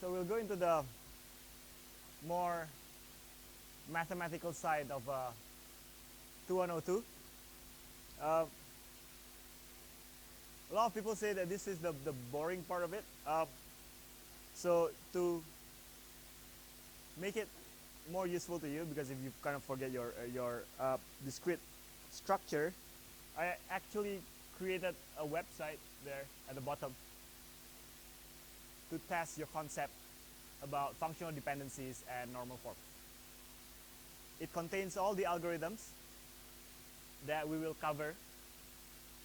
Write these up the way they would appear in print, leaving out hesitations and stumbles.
So we'll go into the more mathematical side of 2102. A lot of people say that this is the boring part of it. So to make it more useful to you, because if you kind of forget your discrete structure, I actually created a website there at the bottom to test your concept about functional dependencies and normal forms. It contains all the algorithms that we will cover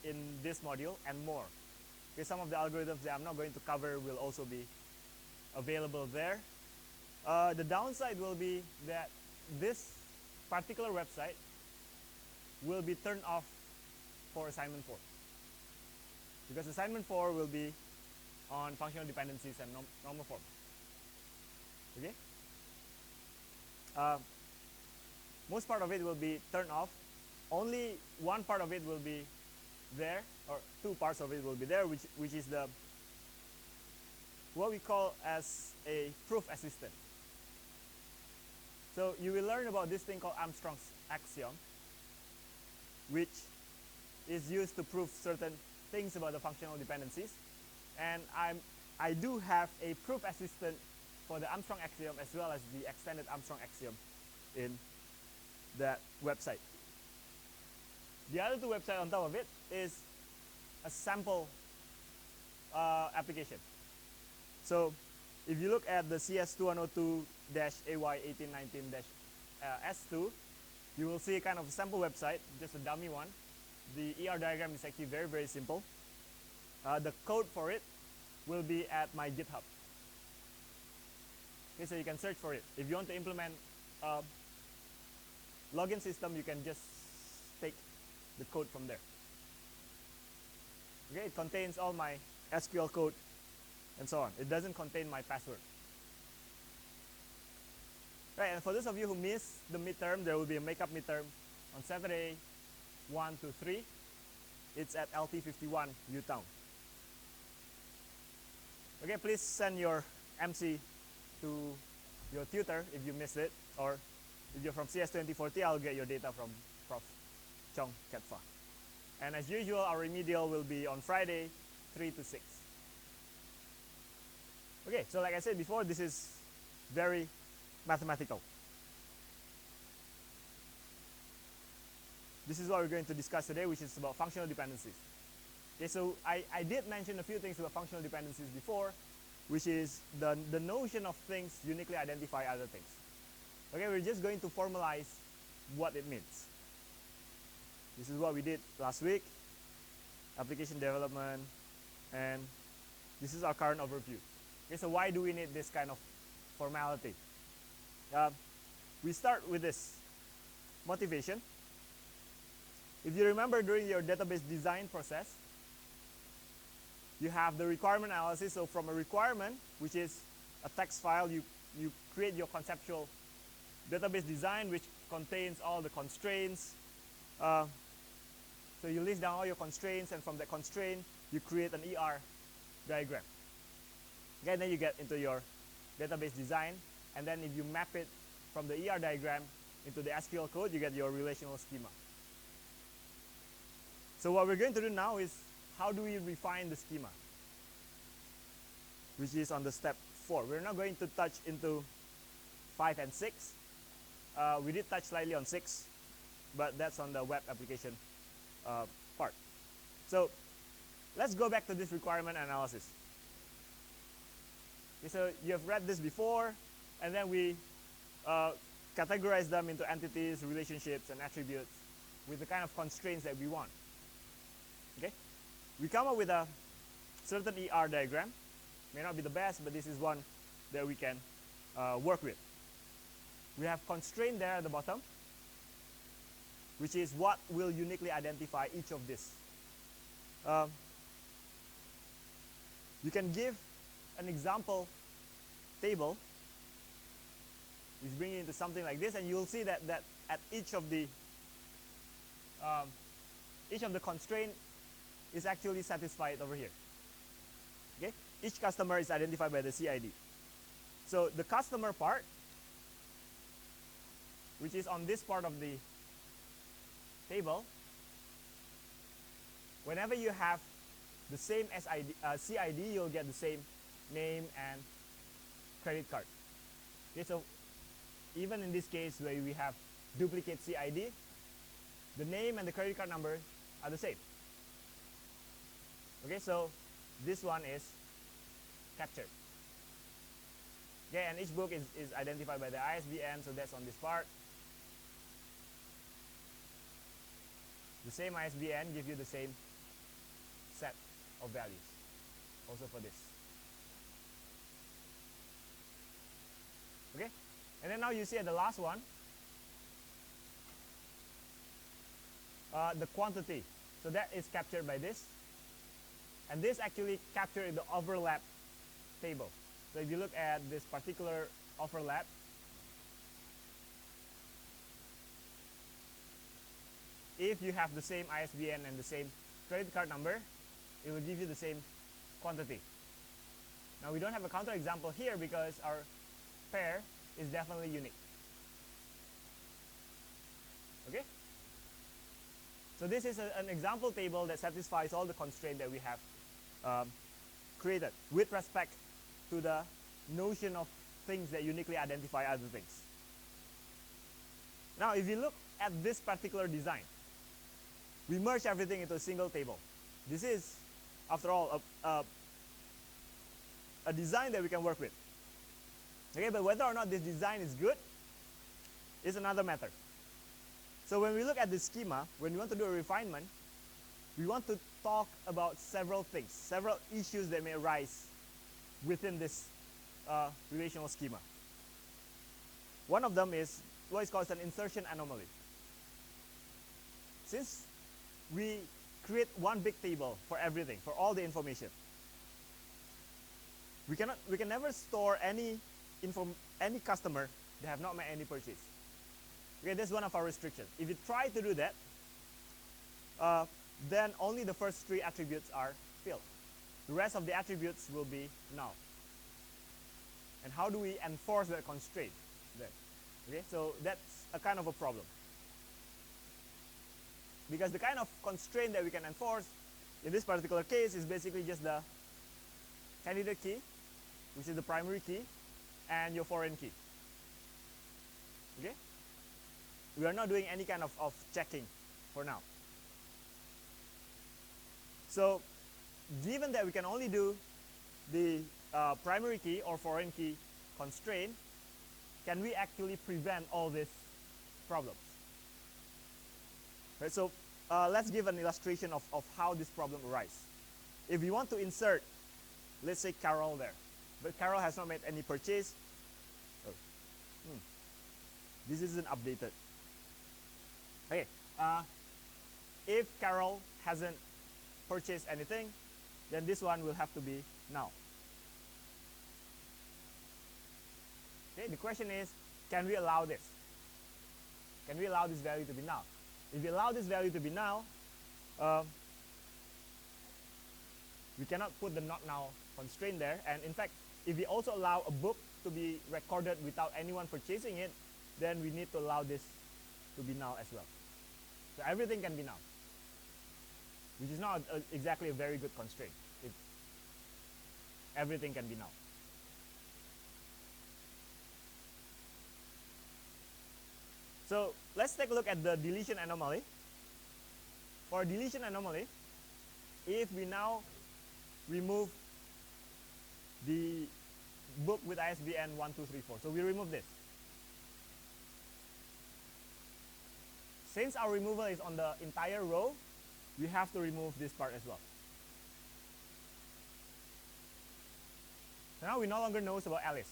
in this module and more. Okay, some of the algorithms that I'm not going to cover will also be available there. The downside will be that this particular website will be turned off for assignment 4, because assignment 4 will be on functional dependencies and normal forms. Okay? Most part of it will be turned off. Only one part of it will be there, or two parts of it will be there, which is the what we call as a proof assistant. So you will learn about this thing called Armstrong's axiom, which is used to prove certain things about the functional dependencies. And I do have a proof assistant for the Armstrong axiom as well as the extended Armstrong axiom in that website. The other two websites on top of it is a sample application. So if you look at the CS2102-AY1819-S2, you will see kind of a sample website, just a dummy one. The ER diagram is actually very, very simple. The code for it will be at my GitHub. Okay, so you can search for it. If you want to implement a login system, you can just take the code from there. Okay, it contains all my SQL code and so on. It doesn't contain my password. Right, and for those of you who missed the midterm, there will be a makeup midterm on Saturday 1 to 3. It's at LT51 Utown. Okay, please send your MC to your tutor if you missed it, or if you're from CS2040, I'll get your data from Prof. Chong Ketfa. And as usual, our remedial will be on Friday 3 to 6. Okay, so like I said before, this is very mathematical. This is what we're going to discuss today, which is about functional dependencies. Okay, so I did mention a few things about functional dependencies before, which is the notion of things uniquely identify other things. Okay, we're just going to formalize what it means. This is what we did last week, application development, and this is our current overview. Okay, so why do we need this kind of formality? We start with this motivation. If you remember during your database design process, you have the requirement analysis. So from a requirement, which is a text file, you create your conceptual database design, which contains all the constraints. So you list down all your constraints, and from that constraint, you create an ER diagram. Okay, and then you get into your database design, and then if you map it from the ER diagram into the SQL code, you get your relational schema. So what we're going to do now is, how do we refine the schema? Which is on the step 4. We're not going to touch into 5 and 6. We did touch slightly on 6, but that's on the web application part. So let's go back to this requirement analysis. Okay, so you have read this before, and then we categorize them into entities, relationships, and attributes with the kind of constraints that we want. Okay, we come up with a certain ER diagram. May not be the best, but this is one that we can work with. We have constraint there at the bottom, which is what will uniquely identify each of these. You can give an example table, which brings it into something like this, and you'll see that at each of the constraint is actually satisfied over here. Okay, each customer is identified by the CID. So the customer part, which is on this part of the table, whenever you have the same CID, you'll get the same name and credit card. Okay, so even in this case where we have duplicate CID, the name and the credit card number are the same. Okay, so this one is captured. Okay, and each book is identified by the ISBN, so that's on this part. The same ISBN gives you the same set of values also for this. Okay, and then now you see at the last one, the quantity. So that is captured by this, and this actually captured the overlap table. So if you look at this particular overlap, if you have the same ISBN and the same credit card number, it will give you the same quantity. Now we don't have a counterexample here because our pair is definitely unique. Okay? So this is an example table that satisfies all the constraints that we have created with respect to the notion of things that uniquely identify other things. Now if you look at this particular design, we merge everything into a single table. This is, after all, a design that we can work with. Okay, but whether or not this design is good is another matter. So when we look at the schema, when we want to do a refinement, we want to talk about several things, several issues that may arise within this relational schema. One of them is what is called an insertion anomaly. Since we create one big table for everything, for all the information, we can never store any customer that have not made any purchase. Okay, that's one of our restrictions. If you try to do that, then only the first three attributes are filled. The rest of the attributes will be null. And how do we enforce that constraint then? Okay, so that's a kind of a problem. Because the kind of constraint that we can enforce in this particular case is basically just the candidate key, which is the primary key, and your foreign key. Okay? We are not doing any kind of checking for now. So given that we can only do the primary key or foreign key constraint, can we actually prevent all these problems? Right, so let's give an illustration of how this problem arises. If we want to insert, let's say Carol there, but Carol has not made any purchase. Oh. This isn't updated. Okay, if Carol hasn't purchased anything, then this one will have to be null. Okay, the question is, can we allow this? Can we allow this value to be null? If we allow this value to be null, we cannot put the not null constraint there. And in fact, if we also allow a book to be recorded without anyone purchasing it, then we need to allow this to be null as well. So everything can be null, which is not exactly a very good constraint. If everything can be null. So let's take a look at the deletion anomaly. For deletion anomaly, if we now remove the book with ISBN 1234, so we remove this. Since our removal is on the entire row, we have to remove this part as well. So now we no longer know about Alice.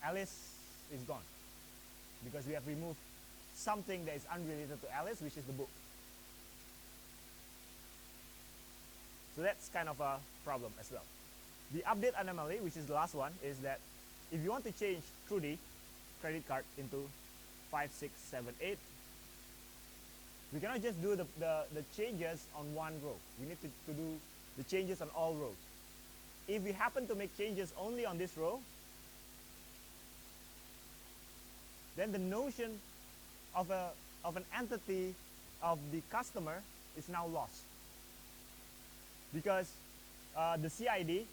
Alice is gone because we have removed something that is unrelated to Alice, which is the book. So that's kind of a problem as well. The update anomaly, which is the last one, is that if you want to change Trudy credit card into 5678, we cannot just do the changes on one row. We need to do the changes on all rows. if we happen to make changes only on this row, then the notion of an entity of the customer is now lost, because the CID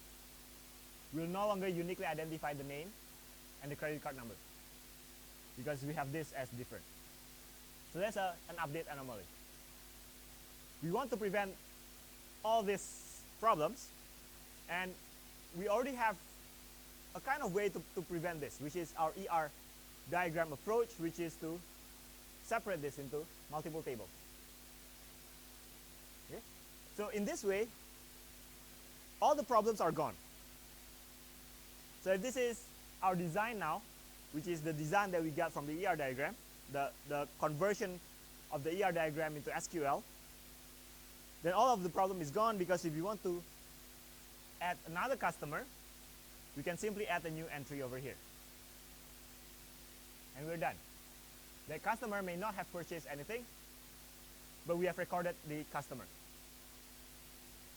will no longer uniquely identify the name and the credit card number, because we have this as different. So that's an update anomaly. We want to prevent all these problems, and we already have a kind of way to prevent this, which is our ER diagram approach, which is to separate this into multiple tables. Okay? So in this way, all the problems are gone. So if this is our design now, which is the design that we got from the ER diagram, the conversion of the ER diagram into SQL, then all of the problem is gone, because if you want to add another customer, we can simply add a new entry over here. And we're done. The customer may not have purchased anything, but we have recorded the customer.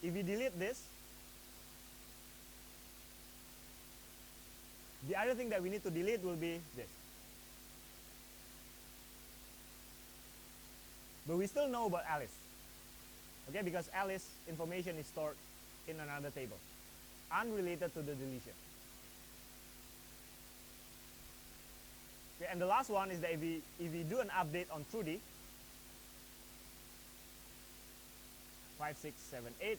If we delete this, the other thing that we need to delete will be this. But we still know about Alice. Okay, because Alice information is stored in another table, unrelated to the deletion. Okay, and the last one is that if we do an update on Trudy, 5, 6, 7, 8,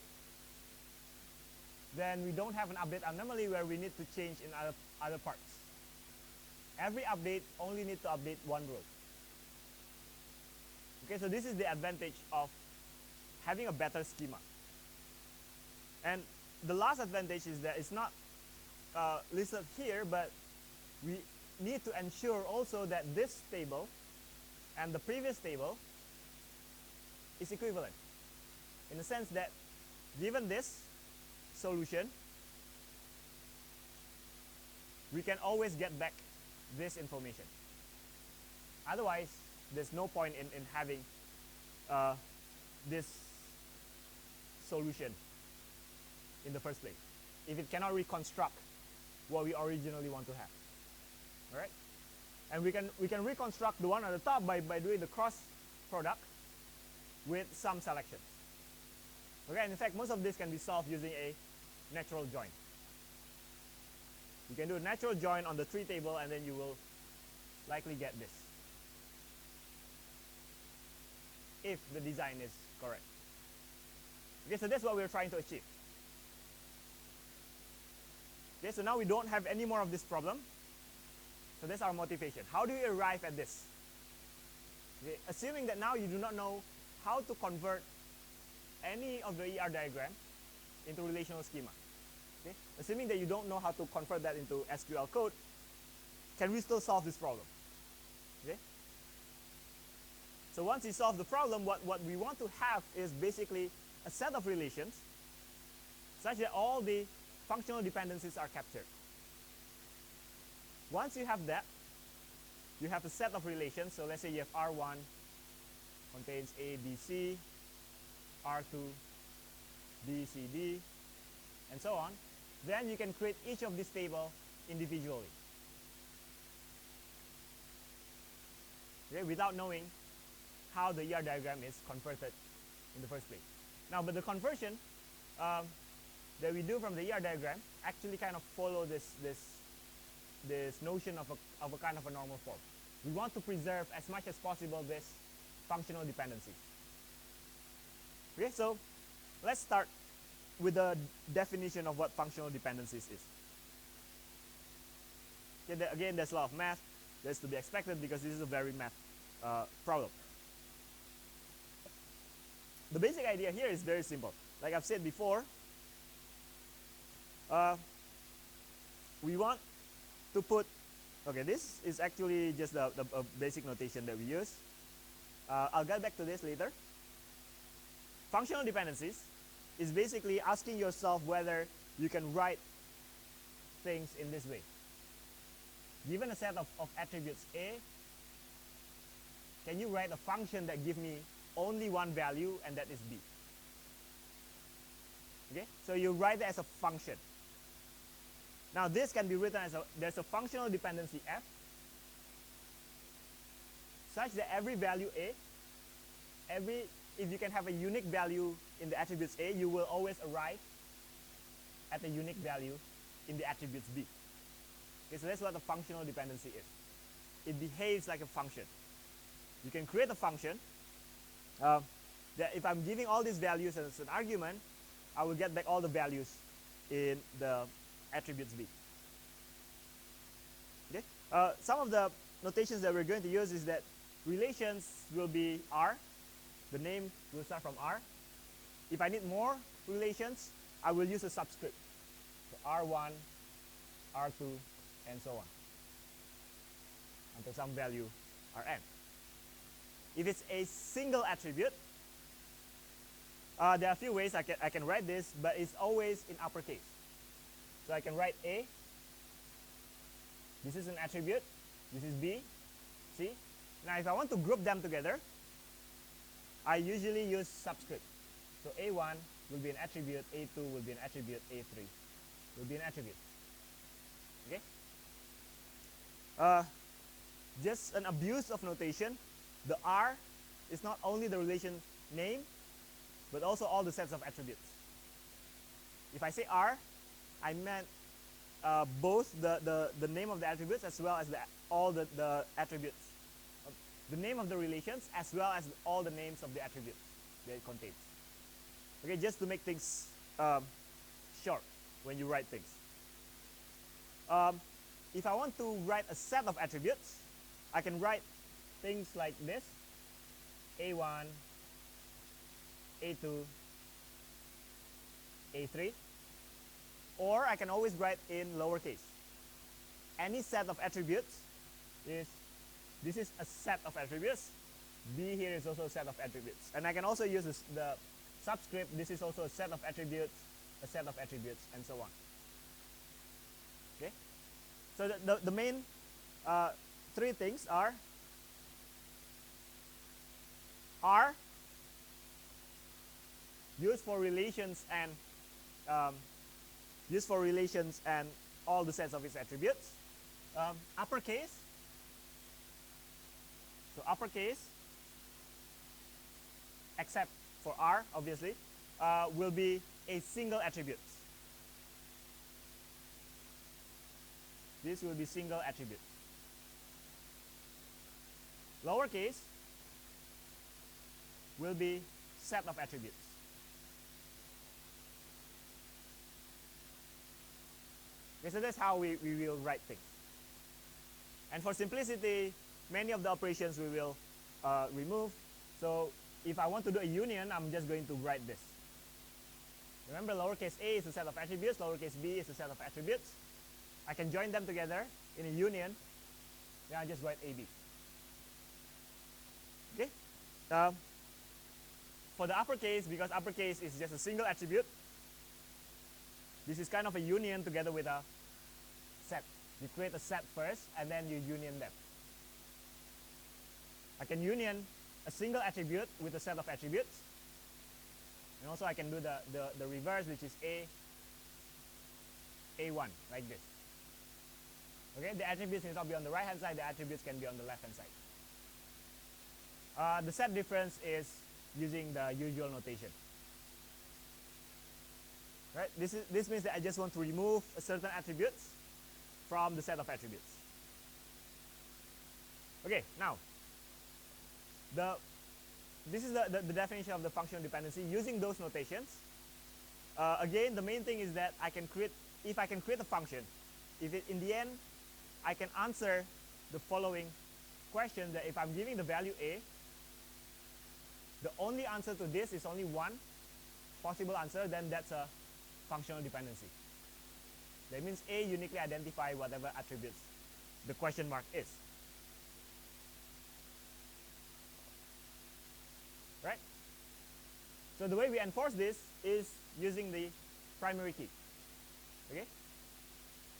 then we don't have an update anomaly where we need to change in other parts. Every update only needs to update one row. Okay, so this is the advantage of having a better schema. And the last advantage is that it's not listed here, but we need to ensure also that this table and the previous table is equivalent, in the sense that given this solution, we can always get back this information. Otherwise, there's no point in having this solution in the first place, if it cannot reconstruct what we originally want to have. All right, and we can reconstruct the one at the top by doing the cross product with some selections. Okay, and in fact, most of this can be solved using a natural join. You can do a natural join on the tree table, and then you will likely get this, if the design is correct. Okay, so that's what we're trying to achieve. Okay, so now we don't have any more of this problem. So that's our motivation. How do we arrive at this? Okay, assuming that now you do not know how to convert any of the ER diagram into relational schema. Okay? Assuming that you don't know how to convert that into SQL code, can we still solve this problem? Okay? So once you solve the problem, what we want to have is basically a set of relations such that all the functional dependencies are captured. Once you have that, you have a set of relations. So let's say you have R1 contains A, B, C, R2, B, C, D, and so on. Then you can create each of these tables individually, okay, without knowing how the ER diagram is converted in the first place. Now, but the conversion that we do from the ER diagram actually kind of follow this notion of a kind of a normal form. We want to preserve as much as possible this functional dependencies. Okay, so let's start with the definition of what functional dependencies is. Okay, again, there's a lot of math. That's to be expected because this is a very math problem. The basic idea here is very simple. Like I've said before, we want to put, okay, this is actually just the basic notation that we use. I'll get back to this later. Functional dependencies is basically asking yourself whether you can write things in this way. Given a set of attributes A, can you write a function that gives me only one value, and that is B? Okay, so you write it as a function. Now this can be written as there's a functional dependency f such that every value a, if you can have a unique value in the attributes a, you will always arrive at a unique value in the attributes b. Okay, so that's what a functional dependency is. It behaves like a function. You can create a function that if I'm giving all these values as an argument, I will get back all the values in the attributes b. Okay? Some of the notations that we're going to use is that relations will be R. The name will start from R. If I need more relations, I will use a subscript. So R1, R2, and so on, until some value Rn. If it's a single attribute, there are a few ways I can write this, but it's always in uppercase. So I can write A. This is an attribute. This is B, C. Now if I want to group them together, I usually use subscript. So A1 will be an attribute, A2 will be an attribute, A3 will be an attribute. Okay? Just an abuse of notation. The R is not only the relation name, but also all the sets of attributes. If I say R, I meant both the name of the attributes as well as all the attributes. The name of the relations as well as all the names of the attributes that it contains. Okay, just to make things short when you write things. If I want to write a set of attributes, I can write things like this: A1, A2, A3. Or I can always write in lowercase. Any set of attributes this is a set of attributes. B here is also a set of attributes. And I can also use the subscript. This is also a set of attributes, and so on. Okay? So the main three things are R, used for relations and all the sets of its attributes. Uppercase. So uppercase, except for R, obviously, will be a single attribute. This will be single attribute. Lowercase will be set of attributes. Okay, so that's how we will write things. And for simplicity, many of the operations we will remove. So if I want to do a union, I'm just going to write this. Remember, lowercase a is a set of attributes, lowercase b is a set of attributes. I can join them together in a union. Then I just write AB. Okay? For the uppercase, because uppercase is just a single attribute, this is kind of a union together with a set. You create a set first, and then you union them. I can union a single attribute with a set of attributes. And also I can do the reverse, which is A1, like this. Okay, the attributes need not be on the right hand side, the attributes can be on the left hand side. The set difference is using the usual notation. Right? This means that I just want to remove a certain attributes from the set of attributes. Okay, now this is the definition of the functional dependency using those notations. Again, the main thing is that if I can create a function, in the end I can answer the following question, that if I'm giving the value a, the only answer to this is only one possible answer, then that's a functional dependency. That means a uniquely identify whatever attributes the question mark is. Right? So the way we enforce this is using the primary key. Okay?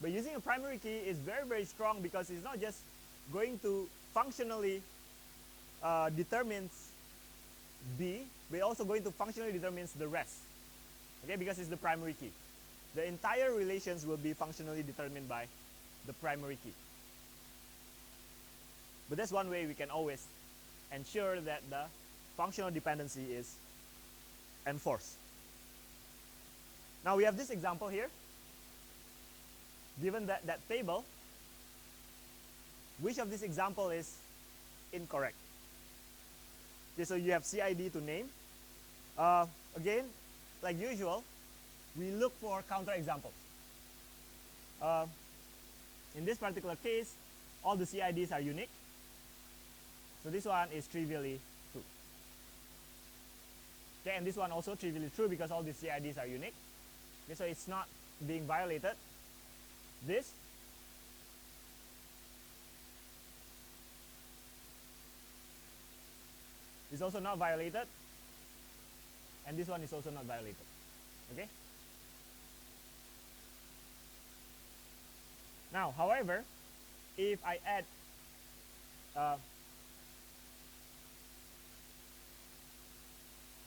But using a primary key is very, very strong, because it's not just going to functionally determines B, but also going to functionally determines the rest. Okay? Because it's the primary key. the entire relations will be functionally determined by the primary key. But that's one way we can always ensure that the functional dependency is enforced. Now we have this example here. Given that table, which of this example is incorrect? Okay, so you have CID to name. Again, like usual, we look for counterexamples. In this particular case, all the CIDs are unique. So this one is trivially true. Okay, and this one also trivially true because all the CIDs are unique. Okay, so it's not being violated. This is also not violated, and this one is also not violated. Okay. Now, however, if I add uh,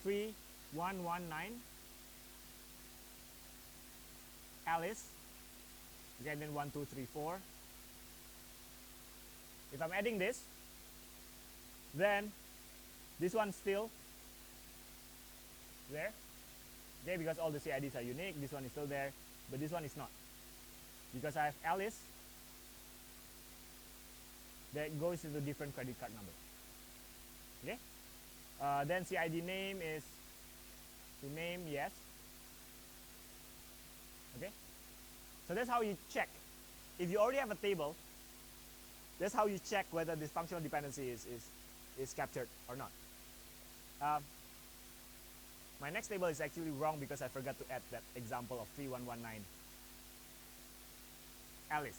3119 Alice, okay, and then 1, 2, 3, 4. If I'm adding this, then this one's still there, okay, because all the CIDs are unique. This one is still there, but this one is not, because I have Alice that goes into different credit card number. Okay. Then CID name is to name, yes. Okay. So that's how you check. If you already have a table, that's how you check whether this functional dependency is captured or not. My next table is actually wrong because I forgot to add that example of 3119 Alice.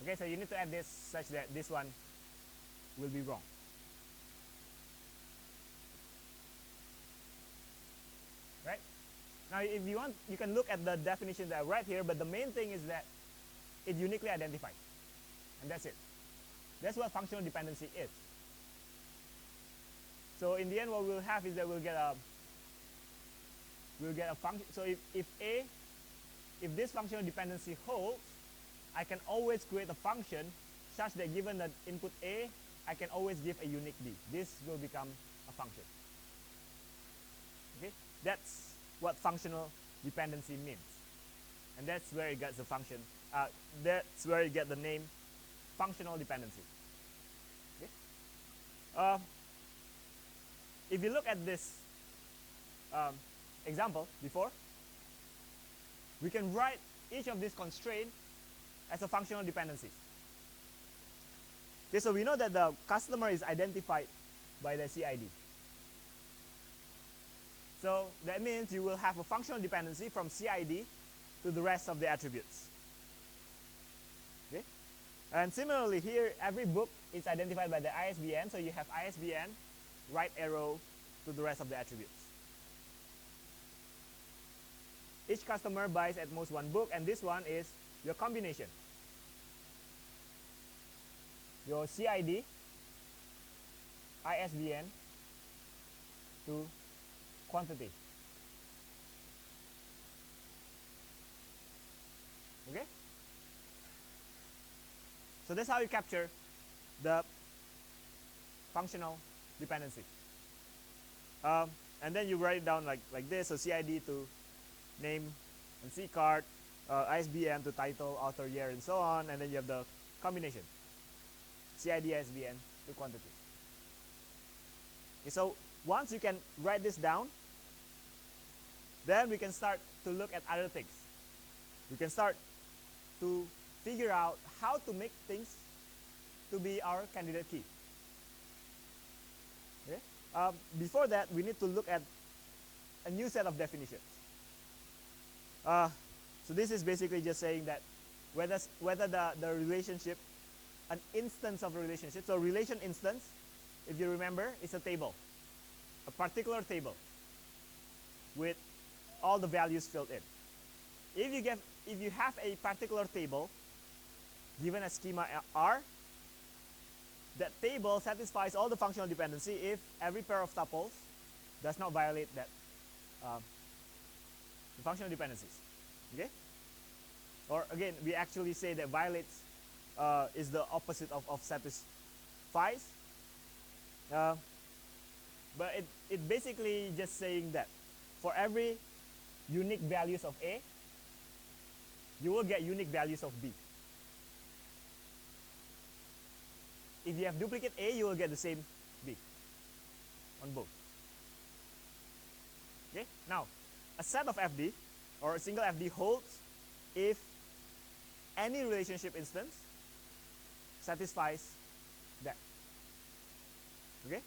Okay, so you need to add this such that this one will be wrong. Right? Now, if you want, you can look at the definition that I write here, but the main thing is that it uniquely identifies. And that's it. That's what functional dependency is. So in the end, what we'll have is that we'll get a function. So if this functional dependency holds, I can always create a function such that given the input A, I can always give a unique D. This will become a function. Okay? That's what functional dependency means. And that's where it gets the function. That's where you get the name functional dependency. Okay? If you look at this example before, we can write each of these constraints as a functional dependency. Okay, so we know that the customer is identified by the CID. So that means you will have a functional dependency from CID to the rest of the attributes. Okay? And similarly here, every book is identified by the ISBN, so you have ISBN, right arrow to the rest of the attributes. Each customer buys at most one book, and this one is your combination. Your CID, ISBN to quantity. Okay? So that's how you capture the functional dependency. And then you write it down like this. So CID to name and C card, ISBN to title, author, year, and so on. And then you have the combination. CID, ISBN to quantity. Okay, so once you can write this down, then we can start to look at other things. We can start to figure out how to make things to be our candidate key. Okay? Before that, we need to look at a new set of definitions. So this is basically just saying that whether the relationship, an instance of a relationship. So relation instance, if you remember, is a table, a particular table with all the values filled in. If you have a particular table given a schema R, that table satisfies all the functional dependency if every pair of tuples does not violate that the functional dependencies. Okay? Or again, we actually say that violates is the opposite of satisfies. But it basically just saying that for every unique values of A, you will get unique values of B. If you have duplicate A, you will get the same B on both. Okay? Now, a set of FD or a single FD holds if any relationship instance satisfies that. Okay?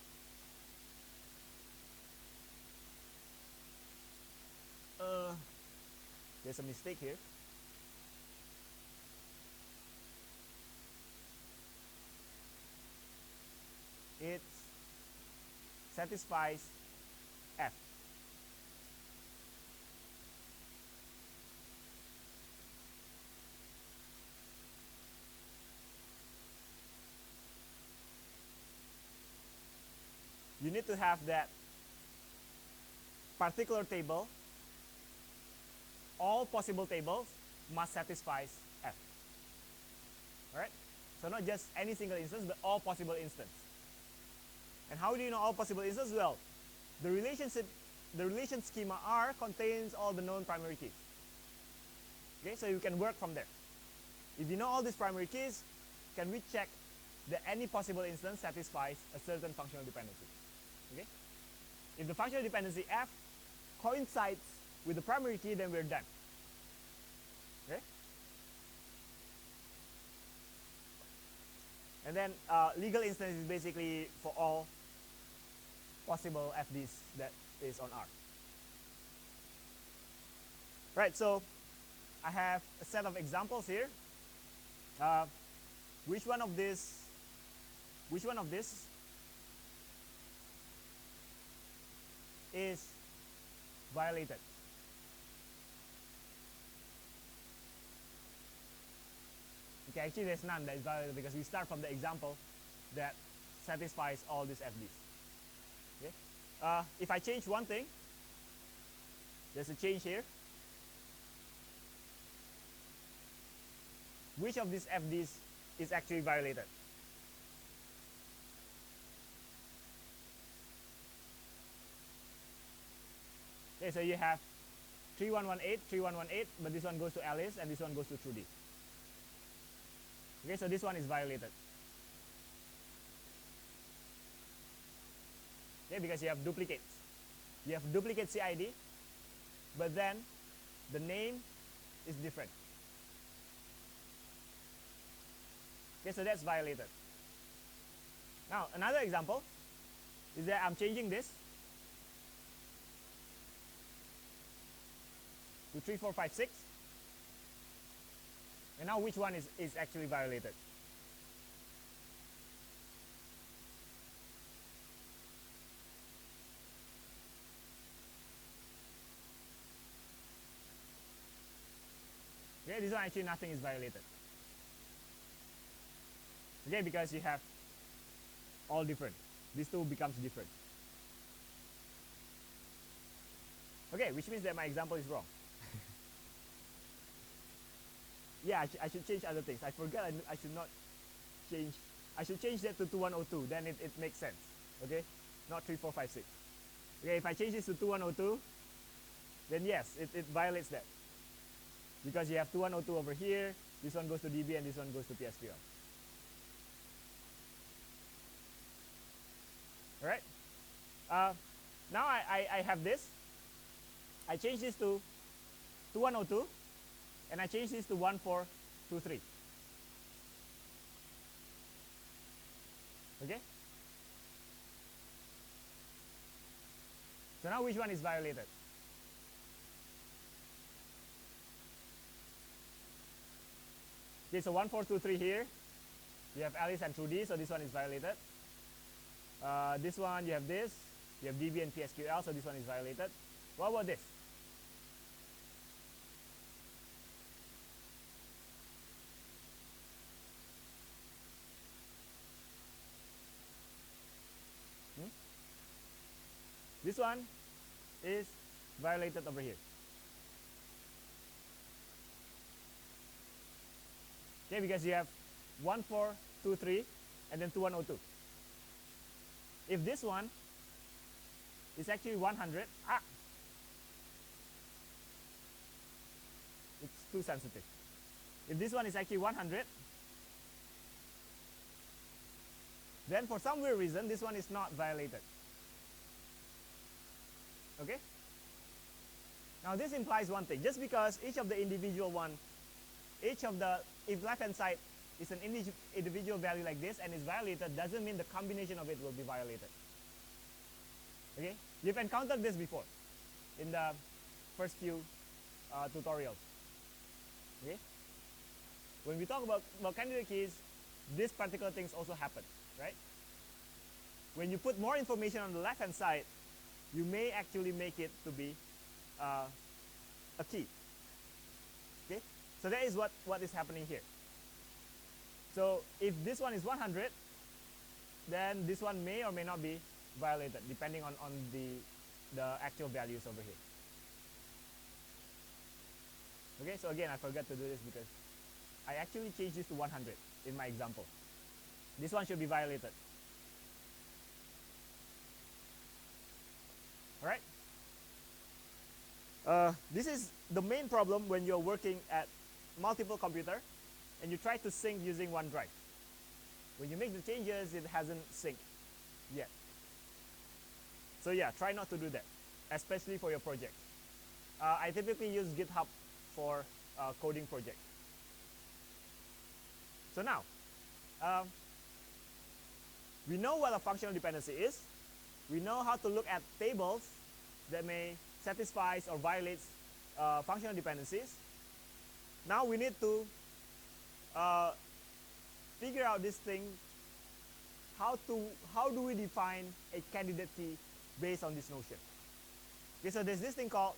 There's a mistake here. It satisfies F. You need to have that particular table. All possible tables must satisfy F. Alright? So not just any single instance, but all possible instances. And how do you know all possible instances? Well, the relation schema R contains all the known primary keys. Okay, so you can work from there. If you know all these primary keys, can we check that any possible instance satisfies a certain functional dependency? Okay? If the functional dependency F coincides with the primary key, then we're done. Okay? And then legal instance is basically for all possible FDs that is on R. Right, so I have a set of examples here. Which one of this is violated? Okay, actually there's none that is violated because we start from the example that satisfies all these FDs. Okay? If I change one thing, there's a change here. Which of these FDs is actually violated? Okay, so you have 3118, 3118, but this one goes to Alice and this one goes to Trudy. Okay, so this one is violated. Okay, because you have duplicates. You have duplicate CID, but then the name is different. Okay, so that's violated. Now, another example is that I'm changing this to 3456. And now which one is actually violated? Okay, this one actually nothing is violated. Okay, because you have all different. These two becomes different. Okay, which means that my example is wrong. Yeah, I should change other things. I forgot I should not change. I should change that to 2102. Then it makes sense. Okay, not 3456. Okay, if I change this to 2102, then yes, it violates that. Because you have 2102 over here. This one goes to DB and this one goes to PSQL. Alright. Now I have this. I change this to 2102 and I change this to 1423. Okay? So now which one is violated? Okay, so 1423 here. You have Alice and Trudy, so this one is violated. This one you have this. You have DB and PSQL, so this one is violated. What about this? This one is violated over here. Okay, because you have 1423 and then 2102. If this one is actually 100, it's too sensitive. If this one is actually 100, then for some weird reason this one is not violated. Okay? Now this implies one thing. Just because each of the individual one, if left hand side is an individual value like this and is violated, doesn't mean the combination of it will be violated. Okay? You've encountered this before in the first few tutorials. Okay? When we talk about candidate keys, these particular things also happen, right? When you put more information on the left hand side, you may actually make it to be a key. Okay? So that is what is happening here. So if this one is 100, then this one may or may not be violated depending on the actual values over here. Okay, so again I forgot to do this because I actually changed this to 100 in my example. This one should be violated. Alright? This is the main problem when you're working at multiple computer and you try to sync using OneDrive. When you make the changes, it hasn't synced yet. So yeah, try not to do that, especially for your project. I typically use GitHub for coding project. So now, we know what a functional dependency is. We know how to look at tables that may satisfy or violate functional dependencies. Now we need to figure out this thing. How do we define a candidate key based on this notion? Okay, so there's this thing called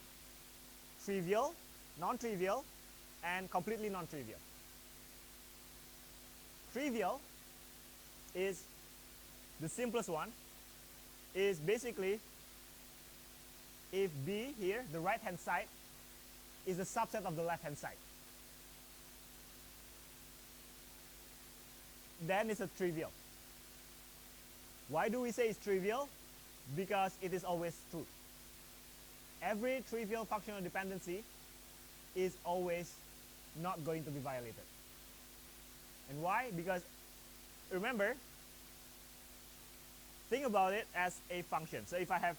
trivial, non-trivial, and completely non-trivial. Trivial is the simplest one. Is basically if B here, the right hand side, is a subset of the left hand side, then it's a trivial. Why do we say it's trivial? Because it is always true. Every trivial functional dependency is always not going to be violated. And why? Because remember, think about it as a function. So if I have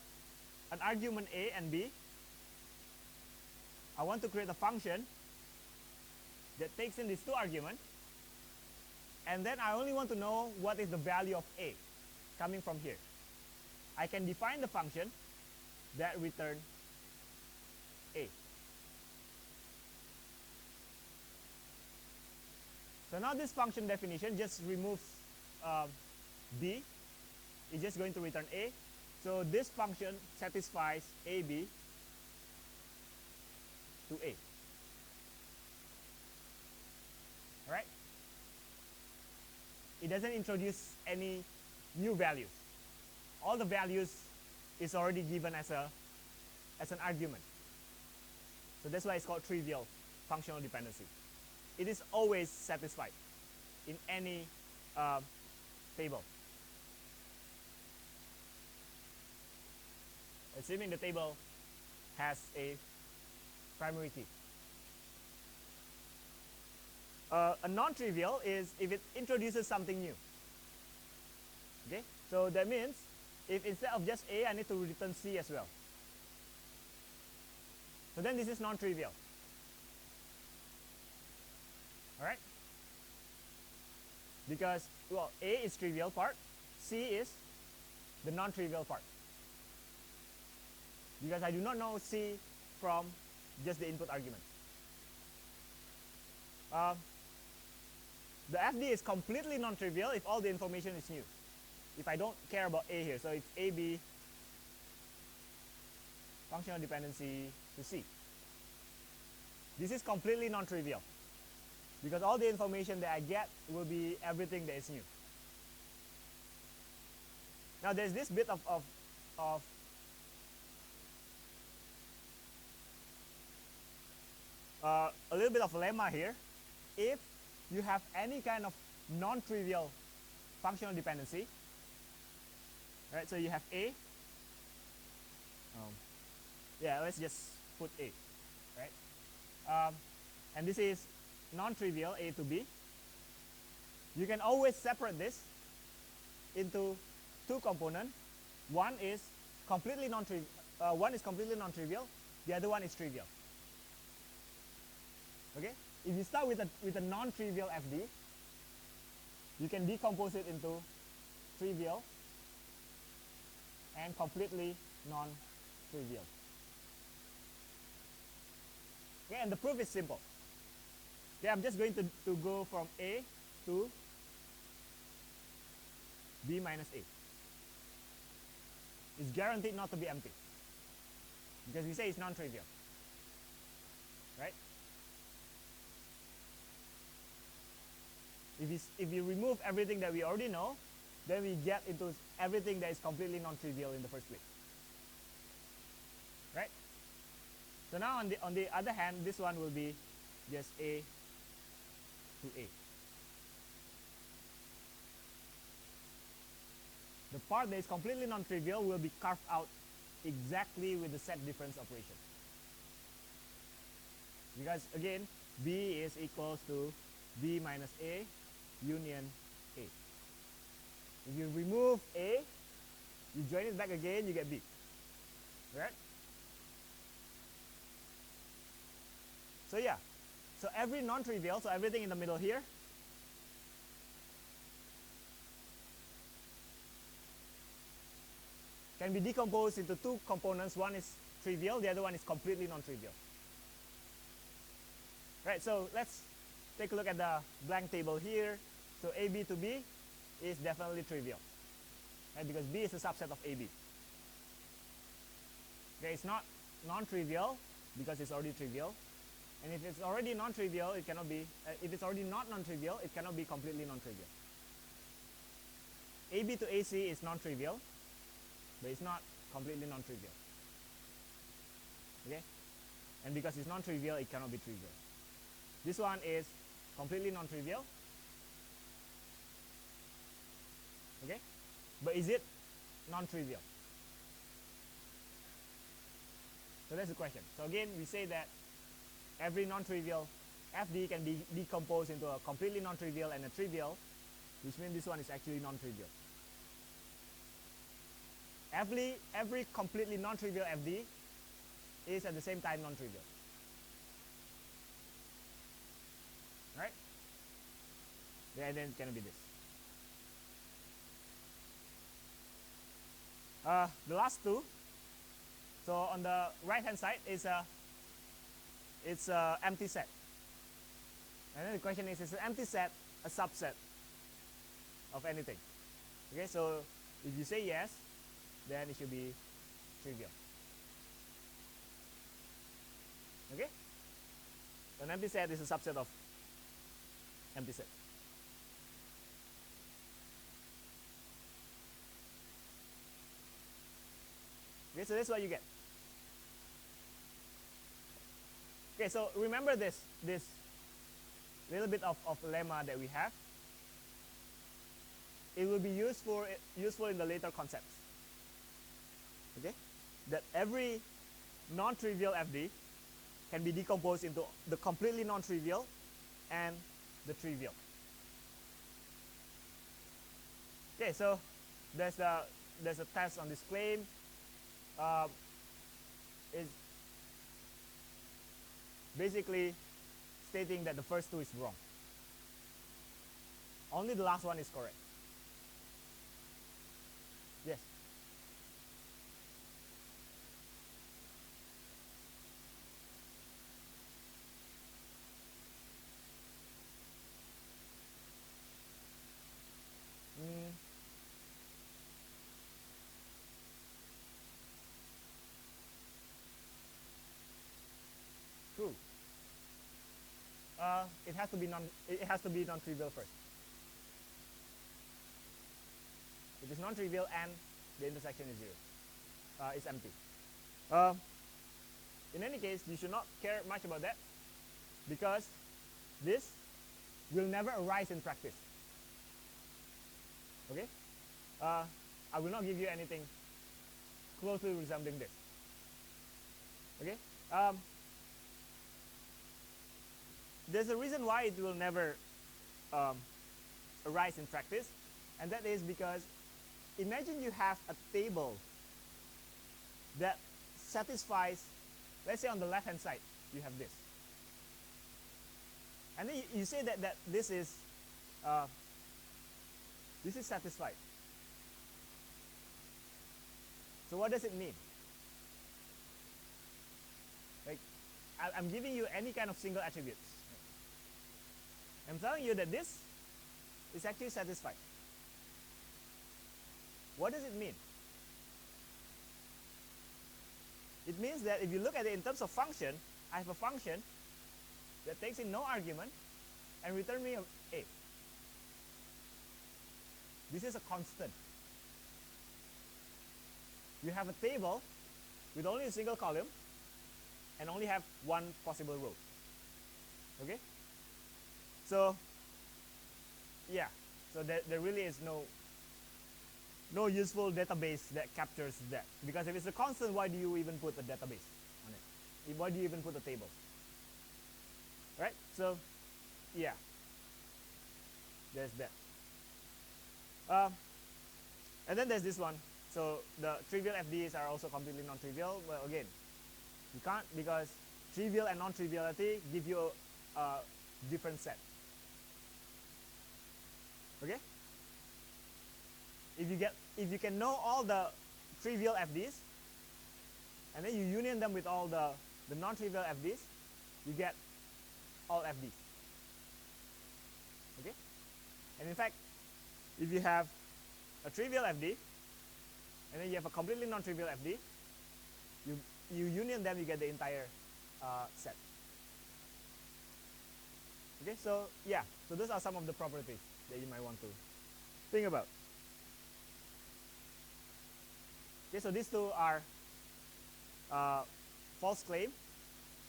an argument A and B, I want to create a function that takes in these two arguments, and then I only want to know what is the value of A coming from here. I can define the function that returns A. So now this function definition just removes B. It's just going to return A. So this function satisfies AB to A. Alright? It doesn't introduce any new values. All the values is already given as an argument. So that's why it's called trivial functional dependency. It is always satisfied in any table. Assuming the table has a primary key. A non-trivial is if it introduces something new. Okay, so that means if instead of just A, I need to return C as well. So then this is non-trivial. Alright? Because, well, A is trivial part, C is the non-trivial part. Because I do not know C from just the input argument. The FD is completely non-trivial if all the information is new. If I don't care about A here, so it's AB functional dependency to C. This is completely non-trivial because all the information that I get will be everything that is new. Now there's this bit of a little bit of lemma here. If you have any kind of non-trivial functional dependency, right? So you have A. Yeah, let's just put A, right? And this is non-trivial, A to B. You can always separate this into two components. One is completely non-trivial. The other one is trivial. Okay. If you start with a non-trivial FD, you can decompose it into trivial and completely non-trivial. Okay, and the proof is simple. Okay, I'm just going to go from A to B minus A. It's guaranteed not to be empty because we say it's non-trivial, right? If you remove everything that we already know, then we get into everything that is completely non-trivial in the first place, right? So now on the other hand, this one will be just A to A. The part that is completely non-trivial will be carved out exactly with the set difference operation. Because again, B is equals to B minus A union A. If you remove A, you join it back again, you get B. Right? So yeah, so every non-trivial, so everything in the middle here, can be decomposed into two components. One is trivial, the other one is completely non-trivial. Right, so let's take a look at the blank table here. So AB to B is definitely trivial, right? Because B is a subset of AB. Okay, it's not non-trivial because it's already trivial. And if it's already non-trivial, it cannot be, if it's already not non-trivial, it cannot be completely non-trivial. AB to AC is non-trivial, but it's not completely non-trivial. Okay? And because it's non-trivial, it cannot be trivial. This one is completely non-trivial. Okay? But is it non-trivial? So that's the question. So again, we say that every non-trivial FD can be decomposed into a completely non-trivial and a trivial, which means this one is actually non-trivial. Every completely non-trivial FD is at the same time non-trivial. Right? Yeah, then it cannot be this. The last two. So on the right hand side is it's an empty set. And then the question is an empty set a subset of anything? Okay, so if you say yes, then it should be trivial. Okay? An empty set is a subset of empty set. Okay, so that's what you get. Okay, so remember this little bit of lemma that we have. It will be useful in the later concepts. Okay, that every non-trivial FD can be decomposed into the completely non-trivial and the trivial. Okay, so there's a test on this claim. Is basically stating that the first two is wrong. Only the last one is correct. Yes. True. It has to be non-trivial first. It is non-trivial and the intersection is 0. It's empty. In any case, you should not care much about that. because this will never arise in practice. Okay? I will not give you anything closely resembling this. Okay? There's a reason why it will never arise in practice, and that is because imagine you have a table that satisfies, let's say on the left hand side you have this, and then you say that this is satisfied. So what does it mean? Like, I'm giving you any kind of single attributes. I'm telling you that this is actually satisfied. What does it mean? It means that if you look at it in terms of function, I have a function that takes in no argument and return me a. This is a constant. You have a table with only a single column and only have one possible row. Okay? So, yeah. So there really is no useful database that captures that. Because if it's a constant, why do you even put a database on it? Why do you even put a table? Right? So, yeah. There's that. And then there's this one. So the trivial FDs are also completely non-trivial. Well, again, you can't, because trivial and non-triviality give you a different set. Okay? If you can know all the trivial FDs, and then you union them with all the non-trivial FDs, you get all FDs. Okay? And in fact, if you have a trivial FD, and then you have a completely non-trivial FD, you union them, you get the entire set. Okay, so yeah, so those are some of the properties that you might want to think about. Okay, so these two are false claim.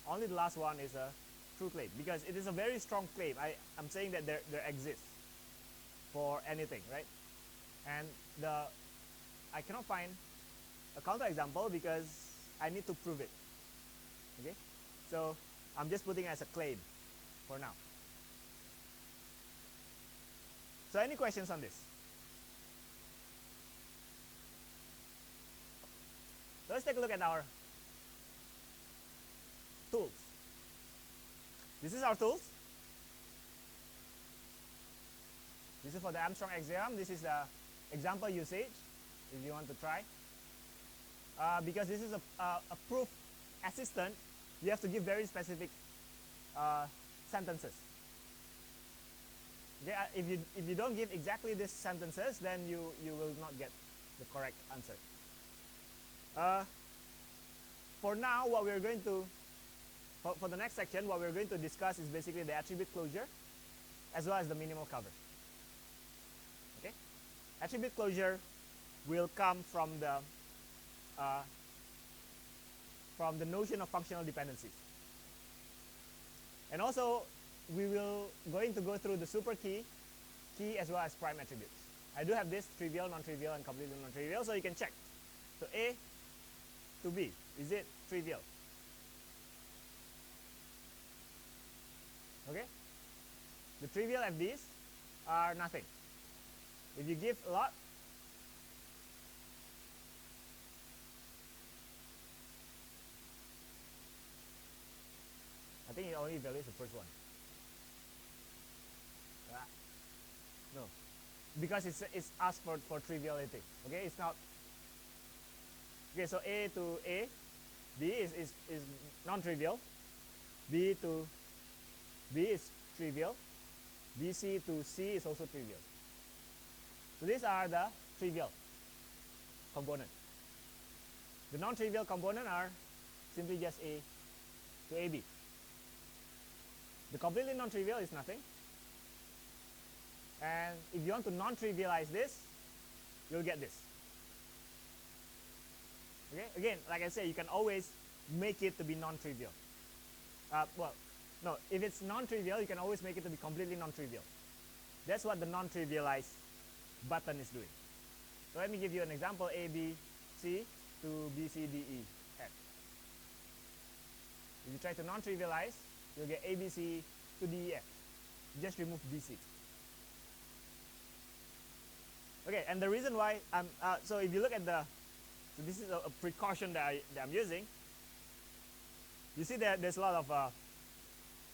Only the last one is a true claim, because it is a very strong claim. I'm saying that there exists for anything, right? And I cannot find a counterexample because I need to prove it. Okay, so I'm just putting it as a claim for now. So any questions on this? So let's take a look at our tools. This is our tools. This is for the Armstrong axiom. This is the example usage, if you want to try. Because this is a proof assistant, you have to give very specific sentences. Okay? If you don't give exactly these sentences, then you will not get the correct answer. For now, what we're going to, for the next section, what we're going to discuss is basically the attribute closure as well as the minimal cover. Okay? Attribute closure will come from the notion of functional dependencies. And also, we will going to go through the super key as well as prime attributes. I do have this trivial, non-trivial, and completely non-trivial, so you can check. So A to B, is it trivial? Okay? The trivial FDs are nothing. If you give a lot, I think it only values the first one. No, because it's asked for triviality. Okay, it's not. Okay, so A to A, B is non-trivial. B to B is trivial. BC to C is also trivial. So these are the trivial component. The non-trivial component are simply just A to AB. The completely non-trivial is nothing. And if you want to non-trivialize this, you'll get this. Okay? Again, like I said, you can always make it to be non-trivial. Well, No, if it's non-trivial, you can always make it to be completely non-trivial. That's what the non-trivialize button is doing. So let me give you an example: A, B, C to B, C, D, E, F. If you try to non-trivialize, you'll get A, B, C to D, E, F. Just remove B, C. Okay, and the reason why so if you look at so this is a precaution that I'm using. You see that there's a lot of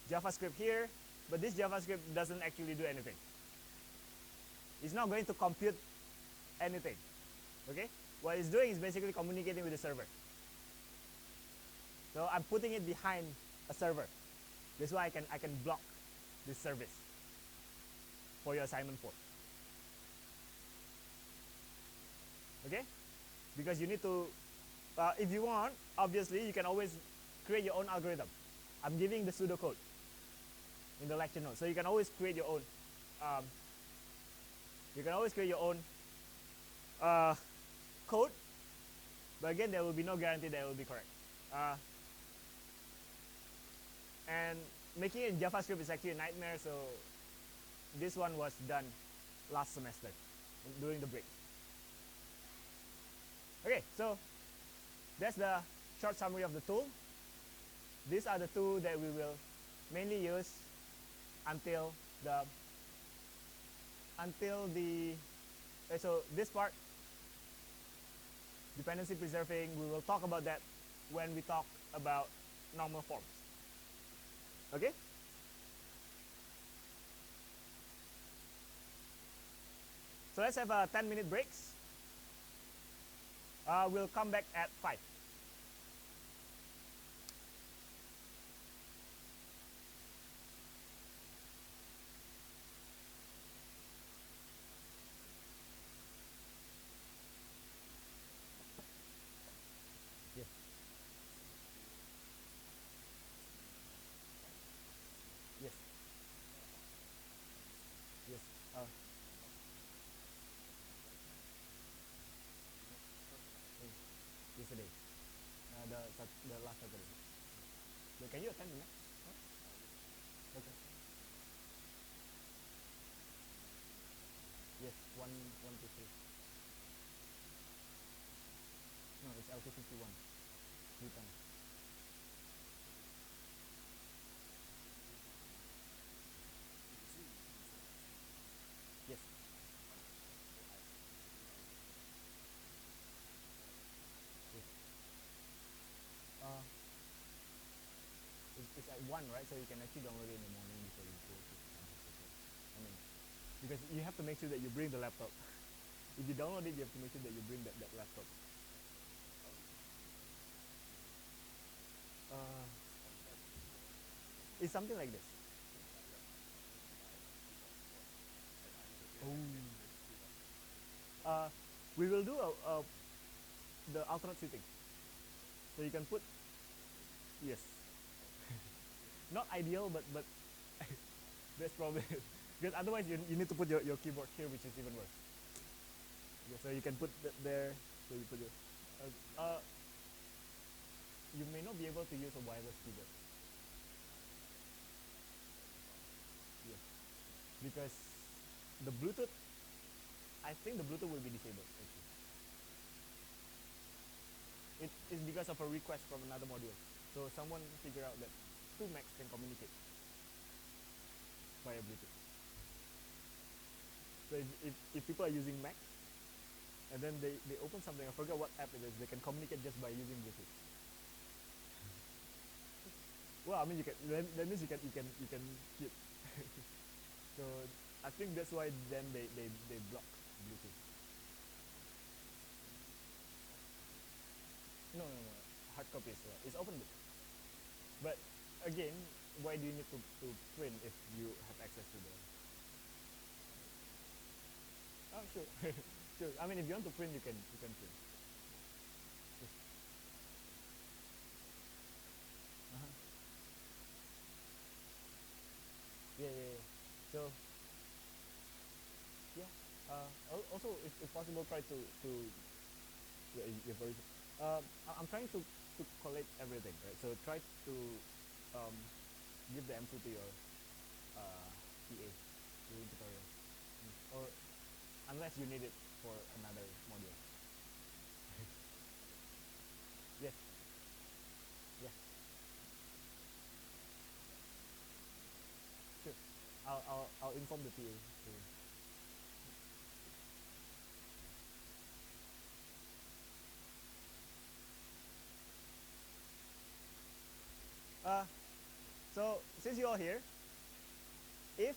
JavaScript here, but this JavaScript doesn't actually do anything. It's not going to compute anything. Okay, what it's doing is basically communicating with the server. So I'm putting it behind a server. That's why I can block this service for your assignment 4. Okay, because you need to, if you want, obviously you can always create your own algorithm. I'm giving the pseudocode in the lecture notes, so you can always create your own. Code, but again, there will be no guarantee that it will be correct. And making it in JavaScript is actually a nightmare. So this one was done last semester during the break. Okay, so that's the short summary of the tool. These are the two that we will mainly use until so this part, dependency preserving, we will talk about that when we talk about normal forms. Okay? So let's have a 10-minute breaks. We'll come back at 5. Yes. Yes. Yes. Yesterday, the last Saturday. But can you attend the next? Okay. Yes, 1, 2, 3. No, it's LT51. Butan. Yes. It's at 1, right? So you can actually download it in the morning before you go to campus. I mean, because you have to make sure that you bring the laptop. If you download it, you have to make sure that you bring that laptop. It's something like this. Oh. We will do the alternate seating. So you can put, yes. Not ideal, but that's probably it. Because otherwise you need to put your keyboard here, which is even worse. Yeah, so you can put that there. So you put your, you may not be able to use a wireless keyboard. Yes, because the Bluetooth, I think the Bluetooth will be disabled actually. It is because of a request from another module. So someone figured out that 2 Macs can communicate via Bluetooth. So if people are using Mac, and then they open something, I forgot what app it is, they can communicate just by using Bluetooth. Well, I mean, you can. That means you can cheat. So I think that's why then they block Bluetooth. No. Hard copy is it's open book. But again, why do you need to print if you have access to the? Oh, sure. Sure. I mean, if you want to print, you can print. Yes. Yeah. So yeah. Also, if possible, try to I'm trying to collate everything, right? So try to give the M2 to your TA during tutorial, or unless you need it for another module. Yes. Yeah. Sure. I'll inform the TA. So since you're all here, if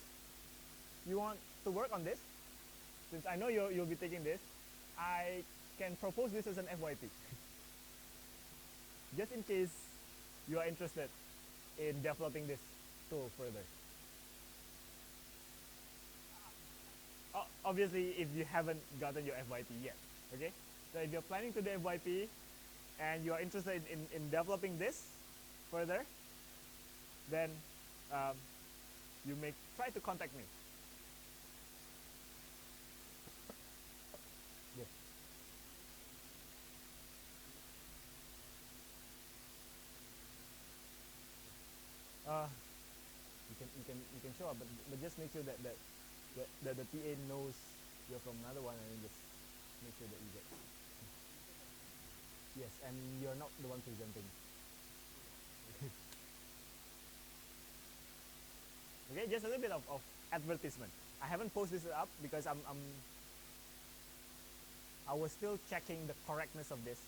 you want to work on this, since I know you'll be taking this, I can propose this as an FYP. Just in case you are interested in developing this tool further. Obviously, if you haven't gotten your FYP yet, okay? So if you're planning to do FYP and you are interested in developing this further, then you may try to contact me. Yes. You can show up, but just make sure that the TA knows you're from another one, and then just make sure that you get. Yes, and you're not the one presenting. Okay, just a little bit of advertisement. I haven't posted this up because I was still checking the correctness of this,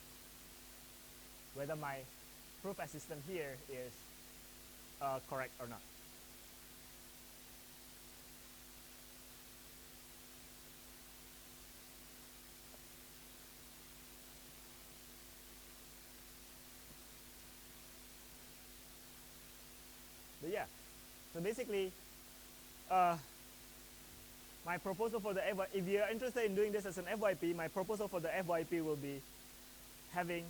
whether my proof assistant here is correct or not. But yeah, so basically, my proposal for the FYP, if you're interested in doing this as an FYP, my proposal for the FYP will be having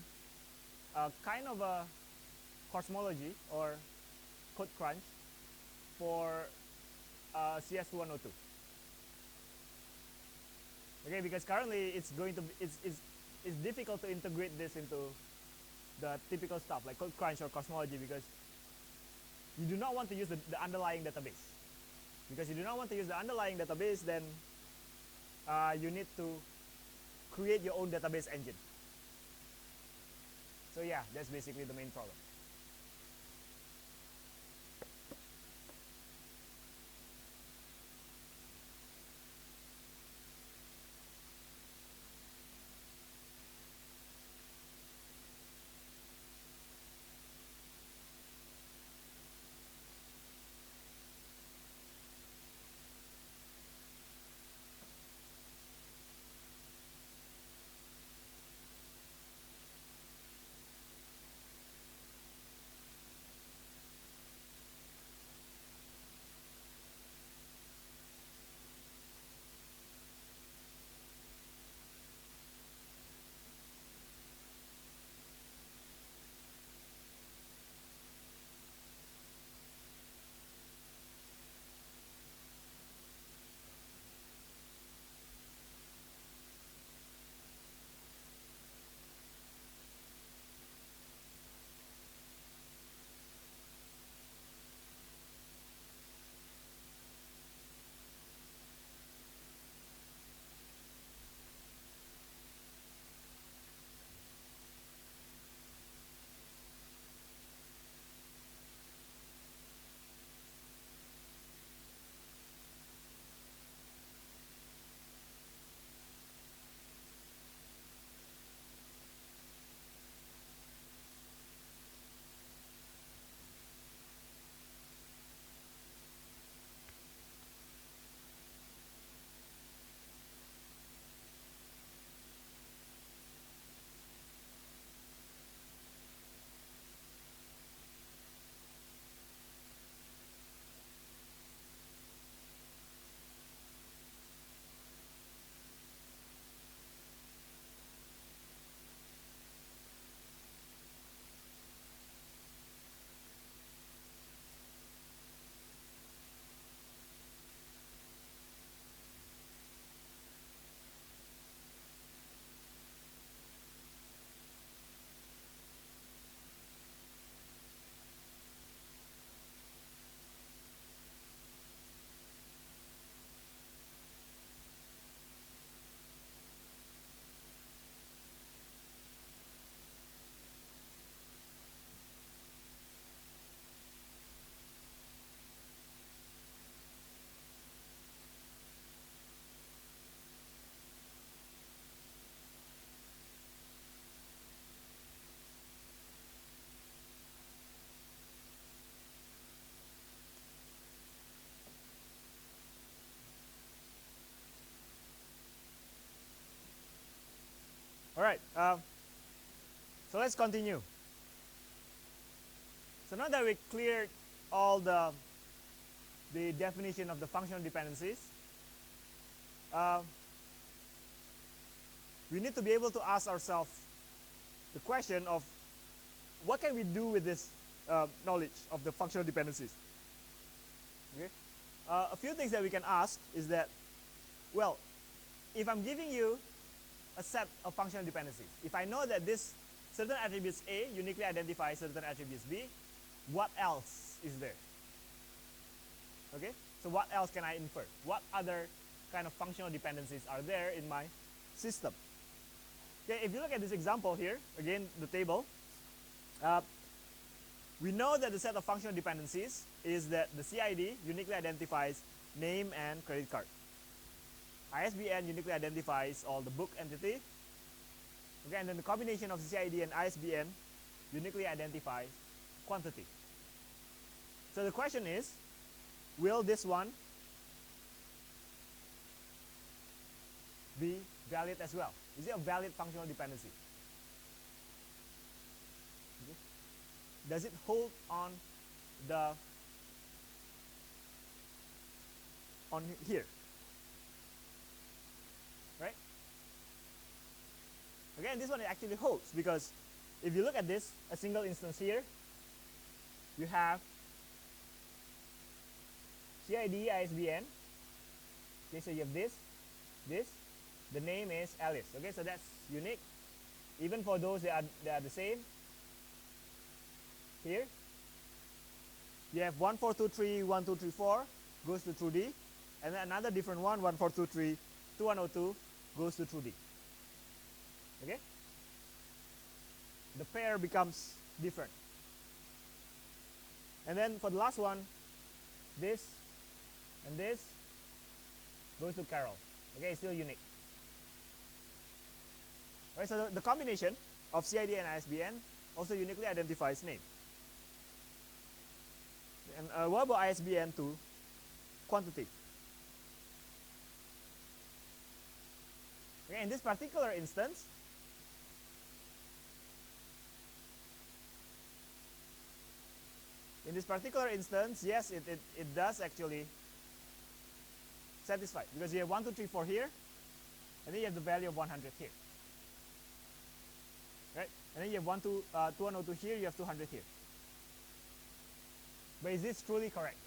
a kind of a cosmology or code crunch for CS2102. Okay, because currently it's difficult to integrate this into the typical stuff like code crunch or cosmology, because you do not want to use the underlying database. Because you do not want to use the underlying database, then you need to create your own database engine. So yeah, that's basically the main problem. All right. So let's continue. So now that we cleared all the definition of the functional dependencies, we need to be able to ask ourselves the question of what can we do with this knowledge of the functional dependencies. Okay? A few things that we can ask is that, well, if I'm giving you a set of functional dependencies, if I know that this certain attributes A uniquely identifies certain attributes B, what else is there? Okay, so what else can I infer? What other kind of functional dependencies are there in my system? Okay, if you look at this example here, again the table, we know that the set of functional dependencies is that the CID uniquely identifies name and credit card. ISBN uniquely identifies all the book entity. Okay, and then the combination of CID and ISBN uniquely identifies quantity. So the question is, will this one be valid as well? Is it a valid functional dependency? Okay. Does it hold on here? Right? Again, this one actually holds because if you look at this, a single instance here, you have CID, ISBN. Okay, so you have this. The name is Alice. Okay, so that's unique. Even for those that are the same. Here, you have 1423, 1234 goes to true D, and then another different one, 1423, 2102 goes to true D. Okay, the pair becomes different. And then for the last one, this and this goes to Carol. Okay, it's still unique. All right, so the combination of CID and ISBN also uniquely identifies name. And what about ISBN to quantity? Okay, in this particular instance, yes, it does actually satisfy because you have 1, 2, 3, 4 here, and then you have the value of 100 here. Right? And then you have 2102 here, you have 200 here. But is this truly correct?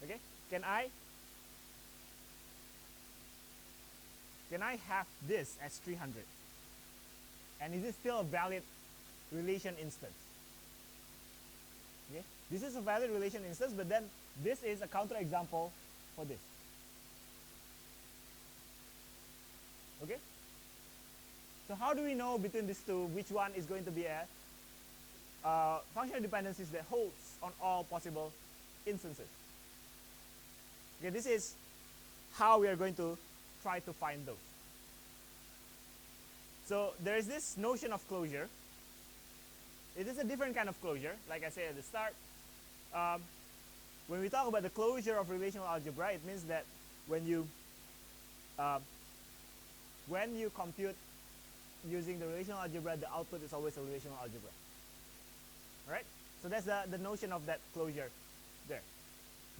Okay? Can I have this as 300? And is it still a valid relation instance? Okay? This is a valid relation instance, but then this is a counterexample for this. Okay? So how do we know between these two which one is going to be a functional dependencies that holds on all possible instances? Okay, this is how we are going to try to find those. So there is this notion of closure. It is a different kind of closure, like I said at the start. When we talk about the closure of relational algebra, it means that when you compute using the relational algebra, the output is always a relational algebra. All right? So that's the notion of that closure there.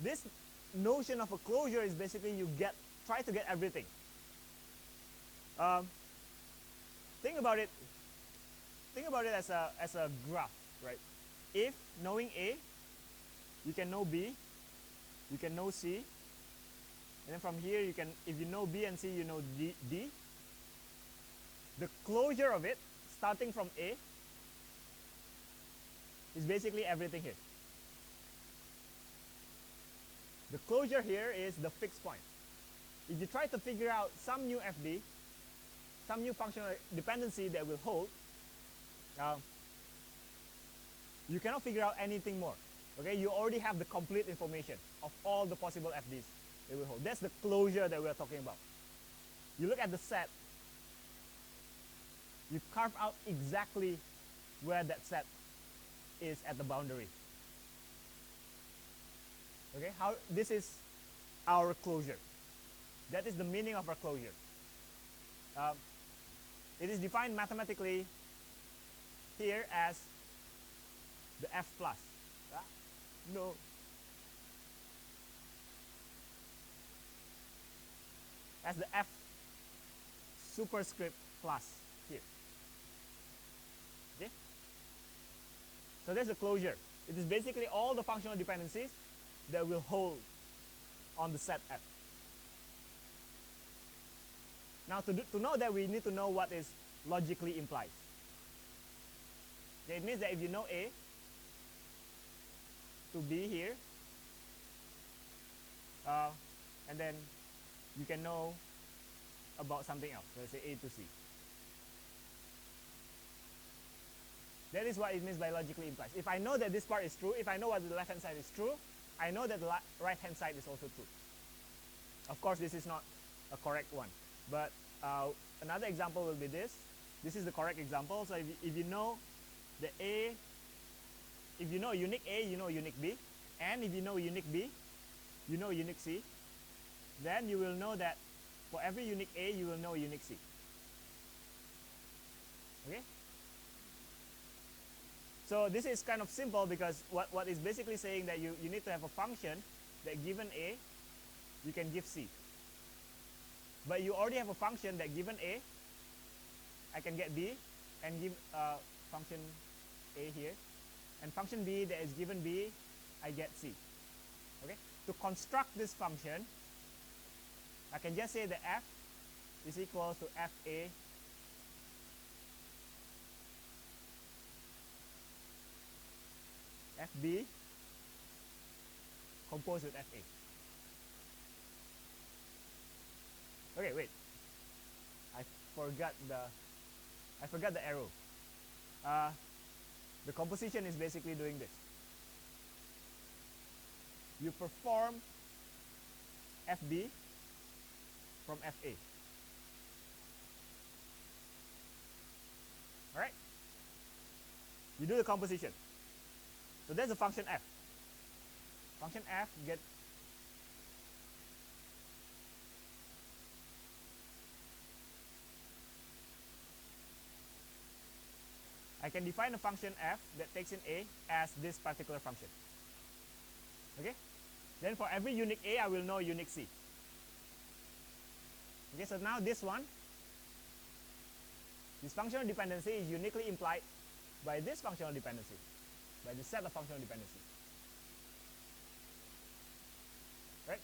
This notion of a closure is basically you try to get everything. Think about it as a graph, right? If knowing A, you can know B, you can know C, and then from here you can, if you know B and C, you know D. The closure of it, starting from A, is basically everything here. The closure here is the fixed point. If you try to figure out some new FD, some new functional dependency that will hold, you cannot figure out anything more. Okay, you already have the complete information of all the possible FDs that will hold. That's the closure that we are talking about. You look at the set, you carve out exactly where that set is at the boundary. Okay, this is our closure. That is the meaning of our closure. It is defined mathematically here as the f plus. Ah, no. As the f superscript plus here. Okay? So there's a closure. It is basically all the functional dependencies that will hold on the set F. Now to know that, we need to know what is logically implied. Okay, it means that if you know A to B here, and then you can know about something else, let's say A to C. That is what it means by logically implies. If I know that this part is true, if I know what the left hand side is true, I know that the right hand side is also true. Of course, this is not a correct one, but another example will be this. This is the correct example. So if you know the A, if you know unique A, you know unique B, and if you know unique B, you know unique C, then you will know that for every unique A, you will know unique C. Okay? So this is kind of simple, because what is basically saying that you need to have a function that given A, you can give C. But you already have a function that given A, I can get B, and give function A here. And function B that is given B, I get C. Okay? To construct this function, I can just say that f is equal to fa fb composed with fa. Okay, wait. I forgot the arrow. The composition is basically doing this. You perform fb from fa. Alright? You do the composition. So there's the function f. Function f get I can define a function f that takes in a as this particular function. Okay? Then for every unique a, I will know unique c. Okay, so now this one, this functional dependency is uniquely implied by this functional dependency, by the set of functional dependencies. Right?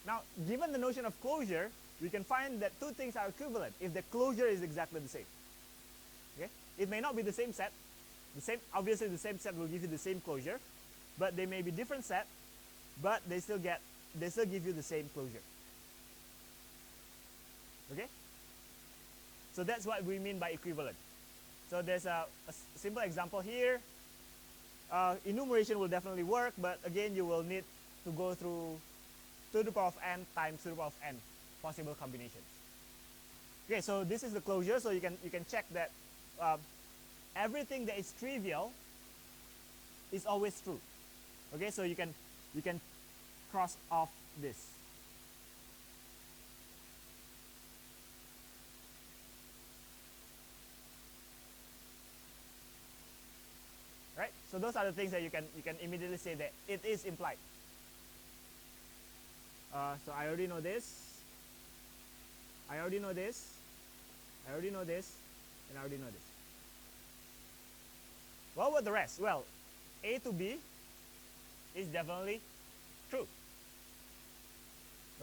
Now, given the notion of closure, we can find that two things are equivalent if the closure is exactly the same. Okay? It may not be the same set. Obviously the same set will give you the same closure, but they may be different set, but they still give you the same closure. Okay? So that's what we mean by equivalent. So there's a simple example here. Enumeration will definitely work, but again, you will need to go through 2 to the power of n times 2 to the power of n possible combinations. Okay, so this is the closure. So you can check that everything that is trivial is always true. Okay, so you can cross off this. Right? So those are the things that you can immediately say that it is implied. So I already know this. I already know this. I already know this. And I already know this. What about the rest? Well, A to B is definitely true.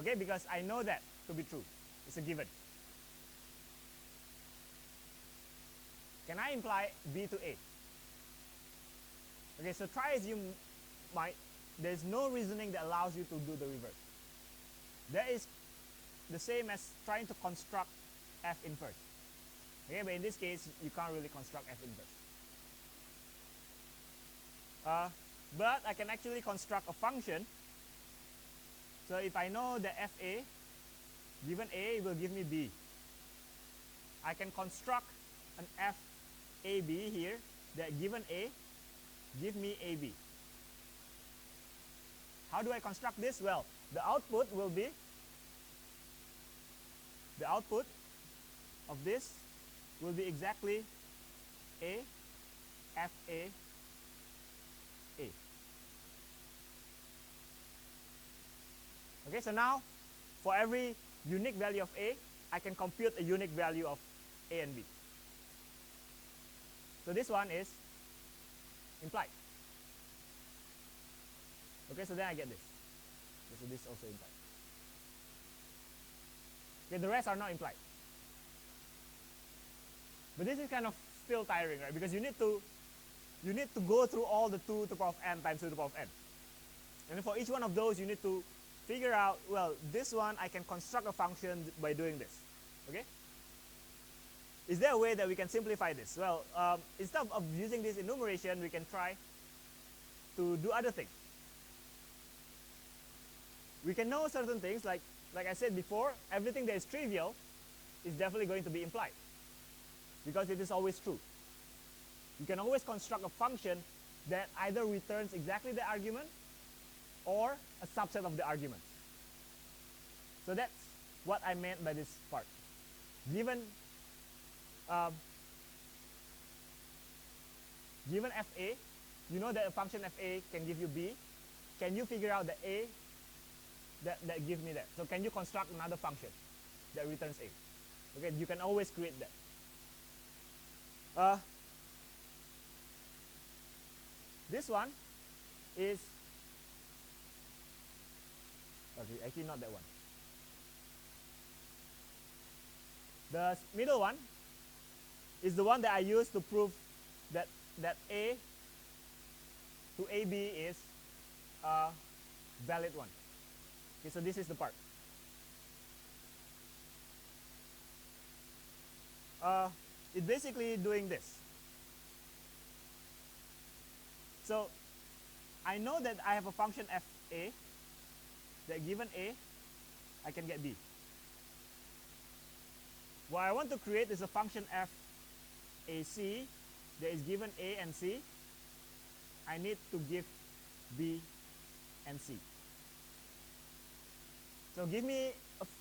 Okay, because I know that to be true. It's a given. Can I imply B to A? Okay, so try as you might, there's no reasoning that allows you to do the reverse. That is the same as trying to construct F inverse. Okay, but in this case, you can't really construct F inverse. But I can actually construct a function. So if I know that fa, given a will give me b, I can construct an fab here that given a, give me ab. How do I construct this? Well, the output will be the output of this will be exactly A, F A, A. Okay, so now for every unique value of A, I can compute a unique value of A and B. So this one is implied. Okay, so then I get this. Okay, so this is also implied. Okay, the rest are not implied. But this is kind of still tiring, right? Because you need to go through all the 2 to the power of n times 2 to the power of n. And then for each one of those, you need to figure out, well, this one I can construct a function by doing this. Okay? Is there a way that we can simplify this? Well, instead of using this enumeration, we can try to do other things. We can know certain things, like I said before, everything that is trivial is definitely going to be implied, because it is always true. You can always construct a function that either returns exactly the argument or a subset of the argument. So that's what I meant by this part. Given given fa, you know that a function fa can give you b. Can you figure out the a that gives me that? So can you construct another function that returns a? Okay, you can always create that. This one is, okay, actually not that one. The middle one is the one that I use to prove that A to AB is a valid one. Okay, so this is the part. It's basically doing this. So I know that I have a function fa that given A, I can get B. What I want to create is a function fac that is given A and C. I need to give B and C. So give me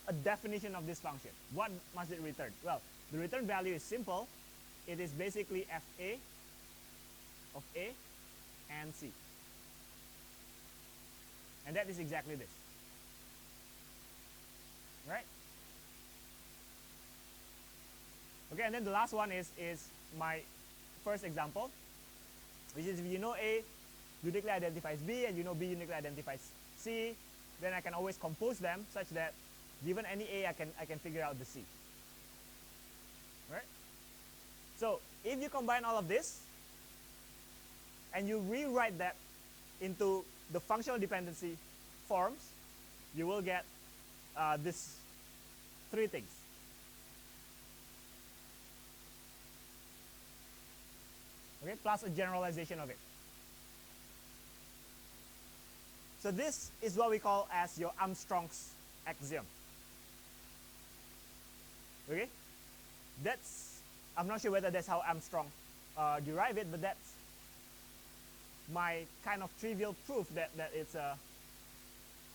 a definition of this function. What must it return? Well, the return value is simple. It is basically fa of A and C. And that is exactly this. Right? Okay, and then the last one is my first example, which is if you know A uniquely identifies B and you know B uniquely identifies C, then I can always compose them such that given any A, I can figure out the C. Right? So if you combine all of this and you rewrite that into the functional dependency forms, you will get this 3 things. Okay, plus a generalization of it. So this is what we call as your Armstrong's axiom. Okay, I'm not sure whether that's how Armstrong derived it, but that's my kind of trivial proof that it's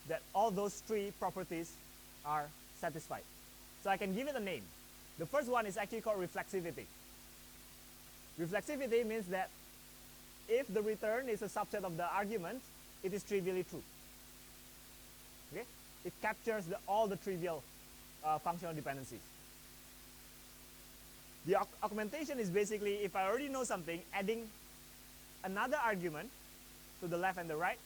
that all those 3 properties are satisfied. So I can give it a name. The first one is actually called reflexivity. Reflexivity means that if the return is a subset of the argument, it is trivially true. Okay? It captures all the trivial functional dependencies. The augmentation is basically, if I already know something, adding another argument to the left and the right,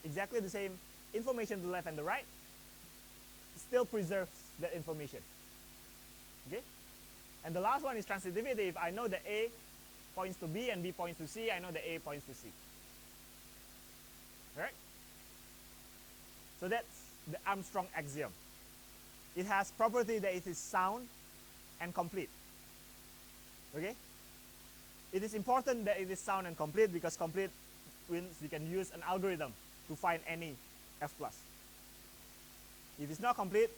exactly the same information to the left and the right, still preserves that information. Okay? And the last one is transitivity. If I know that A points to B and B points to C, I know that A points to C. Right? So that's the Armstrong axiom. It has property that it is sound and complete. Okay? It is important that it is sound and complete because complete means you can use an algorithm to find any F plus. If it's not complete,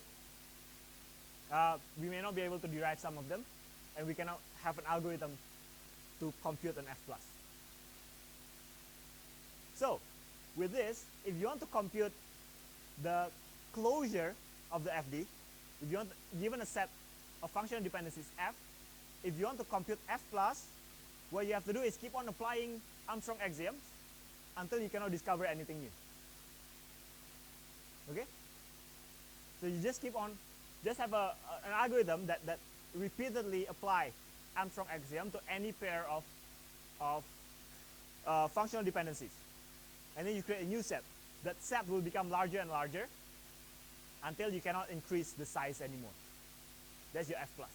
we may not be able to derive some of them, and we cannot have an algorithm to compute an F plus. So with this, if you want to compute the closure of the FD, if you want, given a set of functional dependencies F, if you want to compute F plus, what you have to do is keep on applying Armstrong axioms until you cannot discover anything new. Okay? So you just keep on, just have an algorithm that repeatedly apply Armstrong axiom to any pair of functional dependencies. And then you create a new set. That set will become larger and larger until you cannot increase the size anymore. That's your F plus.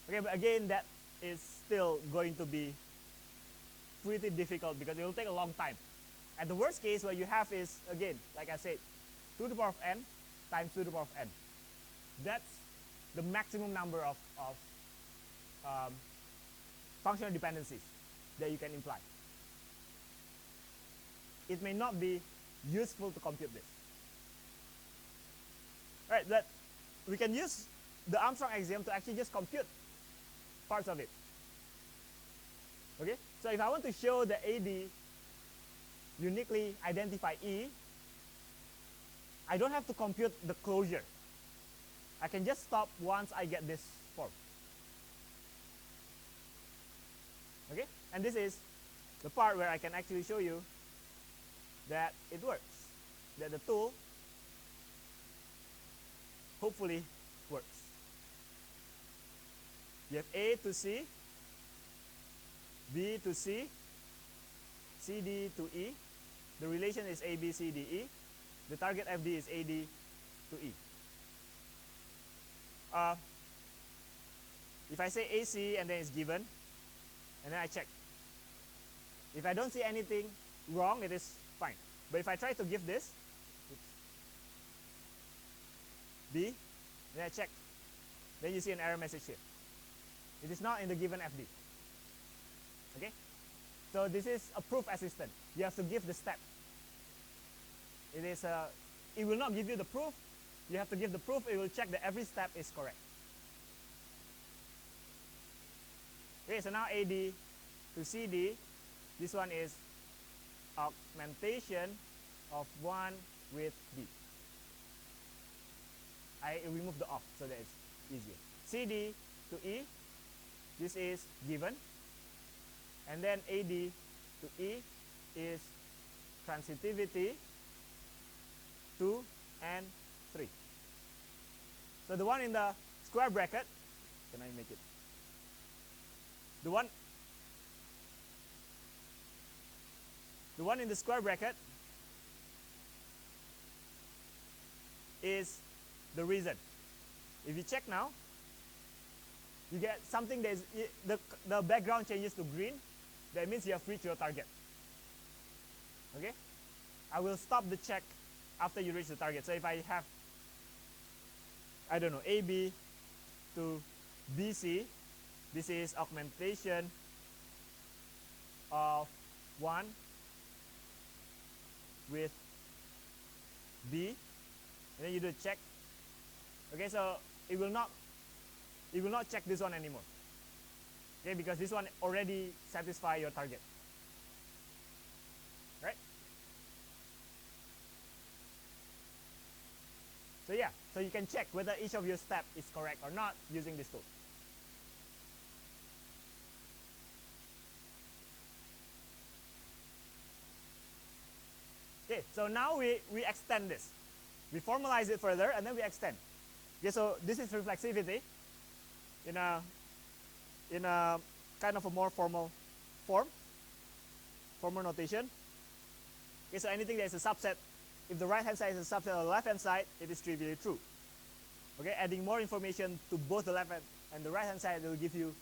Okay, but again, that is still going to be pretty difficult because it will take a long time. And the worst case, what you have is, again, like I said, 2 to the power of n times 2 to the power of n. That's the maximum number of functional dependencies that you can imply. It may not be useful to compute this. Right, but we can use the Armstrong axiom to actually just compute parts of it. Okay, so if I want to show that AD uniquely identify E, I don't have to compute the closure. I can just stop once I get this form. Okay, and this is the part where I can actually show you that it works, that the tool hopefully works. You have A to C, B to C, CD to E. The relation is A, B, C, D, E. The target FD is AD to E. If I say AC and then it's given, and then I check. If I don't see anything wrong, it is fine. But if I try to give this, B, then I check. Then you see an error message here. It is not in the given FD. Okay? So this is a proof assistant. You have to give the step. It will not give you the proof. You have to give the proof. It will check that every step is correct. Okay, so now AD to CD, this one is augmentation of 1 with B. I remove the off so that it's easier. CD to E, this is given. And then AD to E is transitivity 2 and 3. So the one in the square bracket, can I make it? The one in the square bracket is the reason. If you check now, you get something that is, the background changes to green. That means you have reached your target. Okay? I will stop the check after you reach the target. So if I have, I don't know, AB to BC, this is augmentation of 1 with B, and then you do check. Okay, so it will not check this one anymore. Okay, because this one already satisfies your target. Right? So yeah, so you can check whether each of your steps is correct or not using this tool. Okay, so now we extend this. We formalize it further and then we extend. Okay, so this is reflexivity in a kind of a more formal form, formal notation. Okay, so anything that is a subset, if the right hand side is a subset of the left hand side, it is trivially true. Okay, adding more information to both the left hand and the right hand side will give you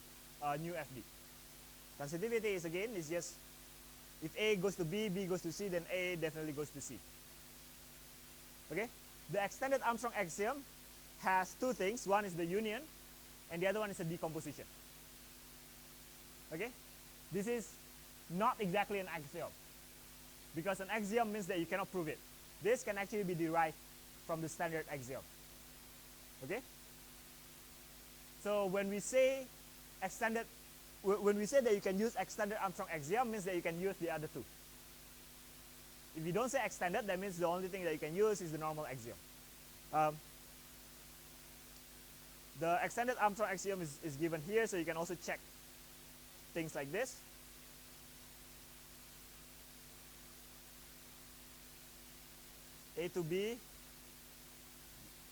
a new FD. Transitivity is again is just if A goes to B, B goes to C, then A definitely goes to C. Okay, the extended Armstrong axiom has two things. One is the union, and the other one is a decomposition. Okay, this is not exactly an axiom because an axiom means that you cannot prove it. This can actually be derived from the standard axiom. Okay, so when we say extended, when we say that you can use extended Armstrong axiom, means that you can use the other two. If you don't say extended, that means the only thing that you can use is the normal axiom. The extended Armstrong axiom is given here, so you can also check things like this. A to B,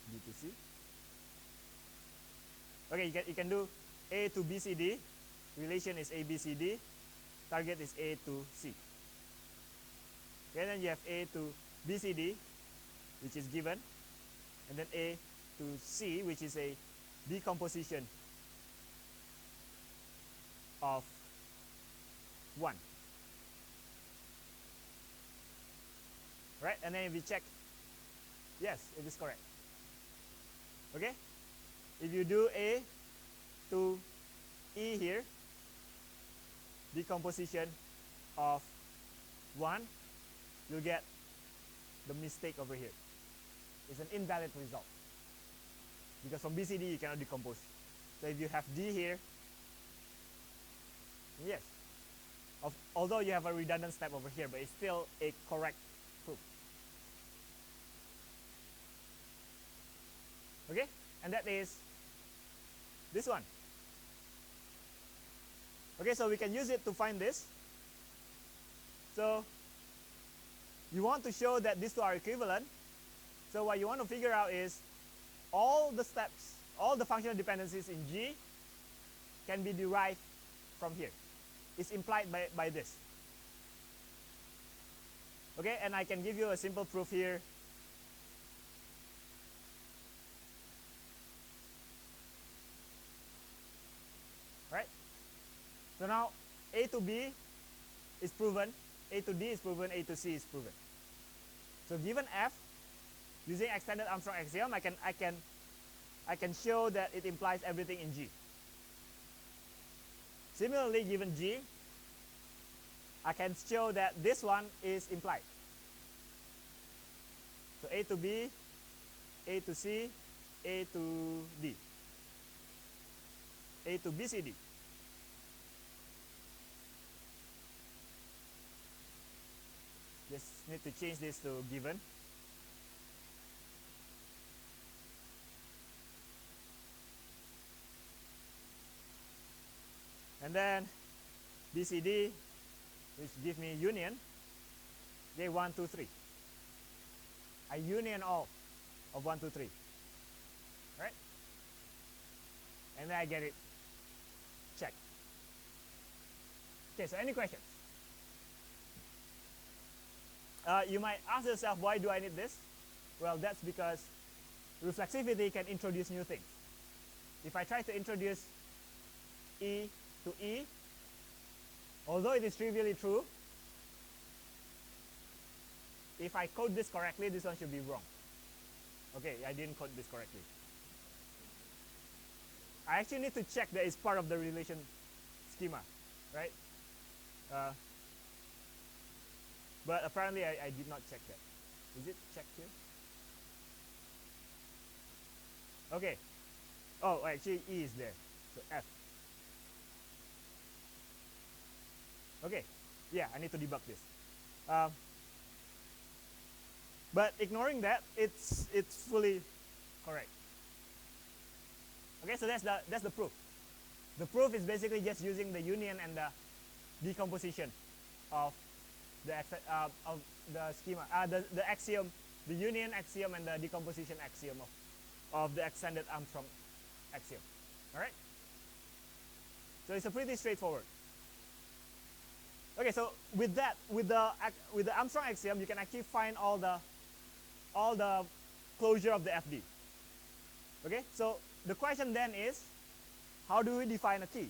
B to C. Okay, you can do A to B, C, D. Relation is A, B, C, D. Target is A to C. Okay, then you have A to B, C, D, which is given. And then A to C, which is a decomposition of 1. Right? And then if we check, yes, it is correct. Okay? If you do A to E here, decomposition of 1, you'll get the mistake over here. It's an invalid result. Because from BCD you cannot decompose. So if you have D here, yes. Although you have a redundant step over here, but it's still a correct proof. Okay? And that is this one. Okay, so we can use it to find this. So you want to show that these two are equivalent. So what you want to figure out is all the steps, all the functional dependencies in G can be derived from here. It's implied by this. Okay, and I can give you a simple proof here. Right? So now A to B is proven, A to D is proven, A to C is proven. So given F, using extended Armstrong axiom, I can show that it implies everything in G. Similarly, given G, I can show that this one is implied. So A to B, A to C, A to D, A to B, C, D. Just need to change this to given. And then BCD, which give me union. Okay, 1, 2, 3. I union all of 1, 2, 3. Right? And then I get it checked. Okay, so any questions? You might ask yourself, why do I need this? Well, that's because reflexivity can introduce new things. If I try to introduce E to E, although it is trivially true, if I code this correctly, this one should be wrong. Okay, I didn't code this correctly. I actually need to check that it's part of the relation schema, right? But apparently I did not check that. Is it checked here? Okay. Oh, actually E is there. So F. Okay. Yeah, I need to debug this. But ignoring that, it's fully correct. Okay, so that's the proof. The proof is basically just using the union and the decomposition of the schema, the axiom, the union axiom and the decomposition axiom of the extended Armstrong axiom. All right. So it's a pretty straightforward. Okay, so with that, with the Armstrong axiom, you can actually find all the closure of the FD. Okay, so the question then is, how do we define a key?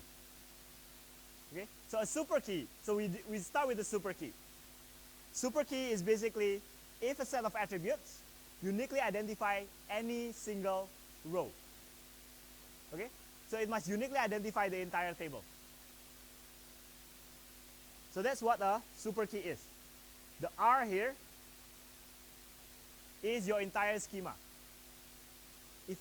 Okay, so a super key. So we start with the super key. Super key is basically if a set of attributes uniquely identify any single row. Okay, so it must uniquely identify the entire table. So that's what a super key is. The R here is your entire schema. If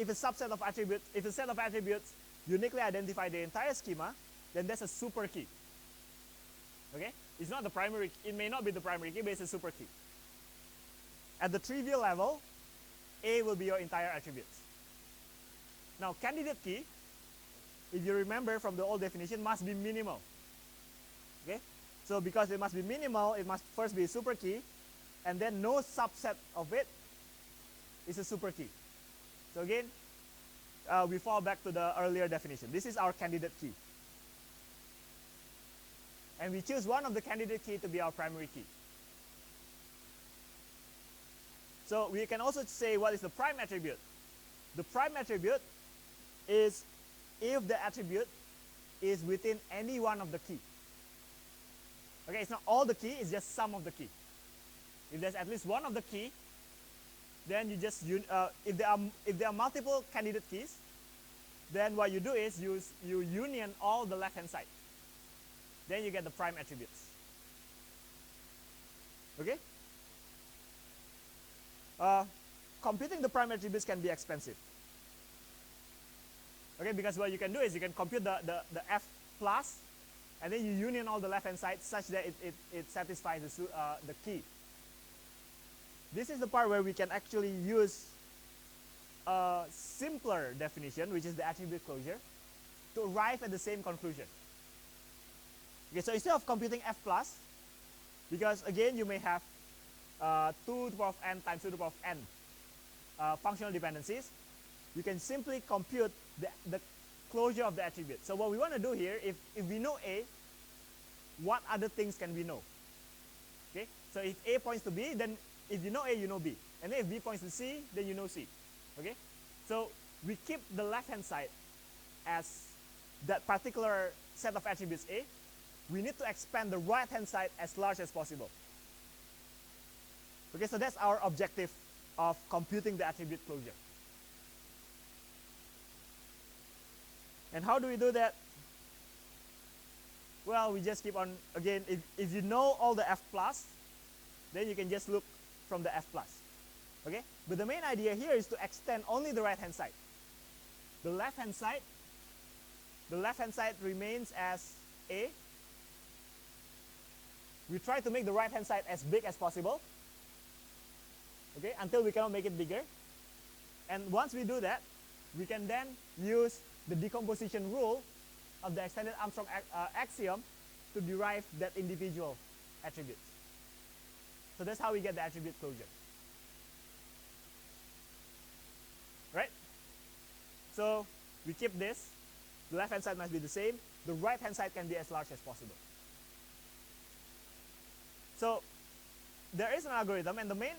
a subset of attributes, if a set of attributes uniquely identify the entire schema, then that's a super key. Okay? It's not the primary, it may not be the primary key, but it's a super key. At the trivial level, A will be your entire attributes. Now, candidate key, if you remember from the old definition, must be minimal. Okay? So because it must be minimal, it must first be a super key, and then no subset of it is a super key. So again, we fall back to the earlier definition. This is our candidate key. And we choose one of the candidate key to be our primary key. So we can also say what is the prime attribute. The prime attribute is if the attribute is within any one of the key. Okay, it's not all the key, it's just some of the key. If there's at least one of the key, then you just, if there are multiple candidate keys, then what you do is you union all the left-hand side. Then you get the prime attributes. Okay? Computing the prime attributes can be expensive. Okay, because what you can do is you can compute the F plus, and then you union all the left-hand side such that it satisfies the key. This is the part where we can actually use a simpler definition, which is the attribute closure, to arrive at the same conclusion. Okay, so instead of computing F plus, because again you may have 2 to the power of n times 2 to the power of n functional dependencies, you can simply compute the closure of the attribute. So what we want to do here, if we know A, what other things can we know? Okay, so if A points to B, then if you know A, you know B. And then if B points to C, then you know C. Okay, so we keep the left-hand side as that particular set of attributes A. We need to expand the right-hand side as large as possible. Okay, so that's our objective of computing the attribute closure. And how do we do that? Well, we just keep on, again, if you know all the F plus, then you can just look from the F plus. Okay, but the main idea here is to extend only the right-hand side. The left-hand side remains as A. We try to make the right-hand side as big as possible, okay, until we cannot make it bigger. And once we do that, we can then use the decomposition rule of the extended Armstrong axiom to derive that individual attributes. So that's how we get the attribute closure. Right? So we keep this. The left-hand side must be the same. The right-hand side can be as large as possible. So there is an algorithm, and the main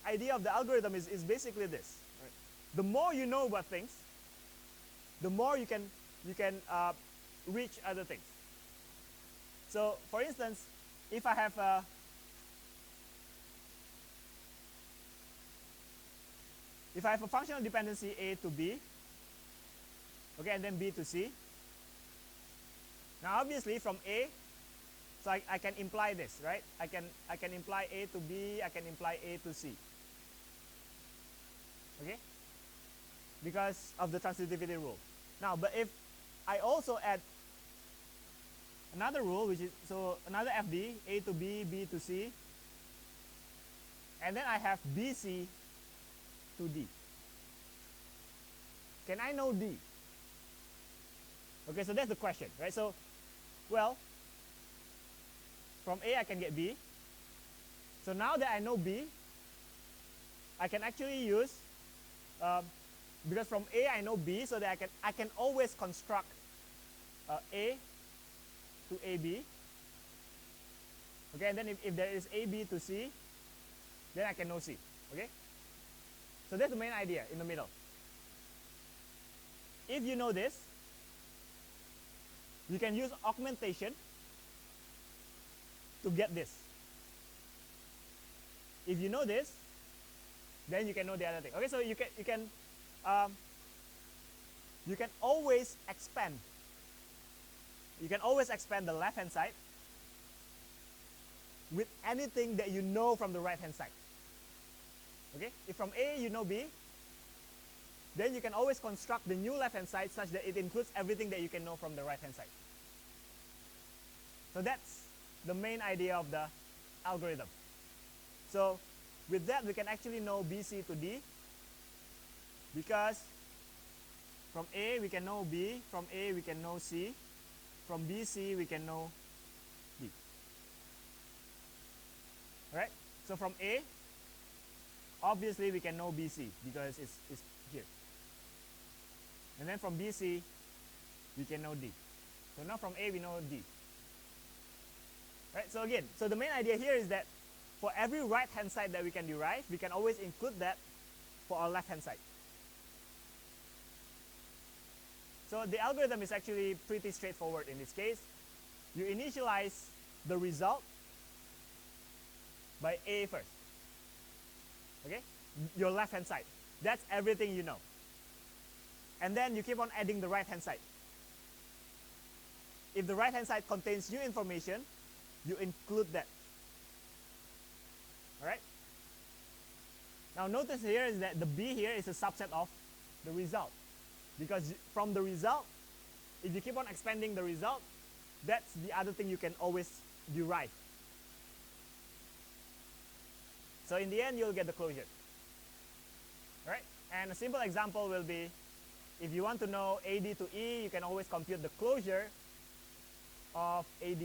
idea of the algorithm is basically this. Right? The more you know about things, the more you can reach other things. So for instance, if I have a functional dependency A to B, okay, and then B to C. Now obviously from A, so I can imply this, right? I can imply A to B, I can imply A to C. Okay? Because of the transitivity rule. Now, but if I also add another rule, which is, so another FD, A to B, B to C, and then I have BC to D. Can I know D? Okay, so that's the question, right? So, well, from A I can get B. So now that I know B, I can actually use, because from A I know B, so that I can always construct A to AB. Okay, and then if there is AB to C, then I can know C. Okay? So that's the main idea in the middle. If you know this, you can use augmentation to get this. If you know this, then you can know the other thing. Okay, so you can always expand. You can always expand the left-hand side with anything that you know from the right-hand side. Okay, if from A you know B, then you can always construct the new left-hand side such that it includes everything that you can know from the right-hand side. So that's the main idea of the algorithm. So with that, we can actually know BC to D, because From A we can know B, from A we can know C, from BC we can know D. Alright? So from A, obviously we can know BC because it's here. And then from BC we can know D. So now from A we know D. Right? So again, so the main idea here is that for every right hand side that we can derive, we can always include that for our left hand side. So the algorithm is actually pretty straightforward in this case. You initialize the result by A first. Okay? Your left hand side. That's everything you know. And then you keep on adding the right hand side. If the right hand side contains new information, you include that. Alright? Now notice here is that the B here is a subset of the result. Because from the result, if you keep on expanding the result, that's the other thing you can always derive. So in the end, you'll get the closure. Alright? And a simple example will be, if you want to know AD to E, you can always compute the closure of AD,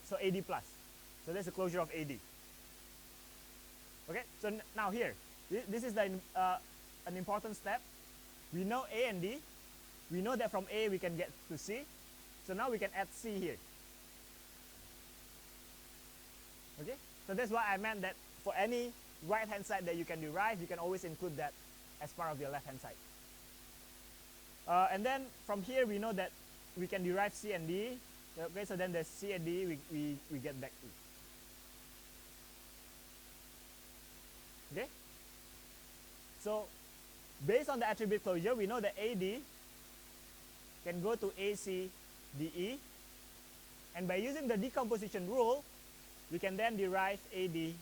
so AD plus. So that's the closure of AD. Okay, so now here, this is the an important step. We know A and D. We know that from A we can get to C. So now we can add C here. Okay, so that's why I meant that for any right hand side that you can derive, you can always include that as part of your left hand side. And then from here we know that we can derive C and D. Okay, so then there's C and D, we get back E. Okay? So based on the attribute closure, we know that AD can go to AC DE. And by using the decomposition rule, we can then derive AD E.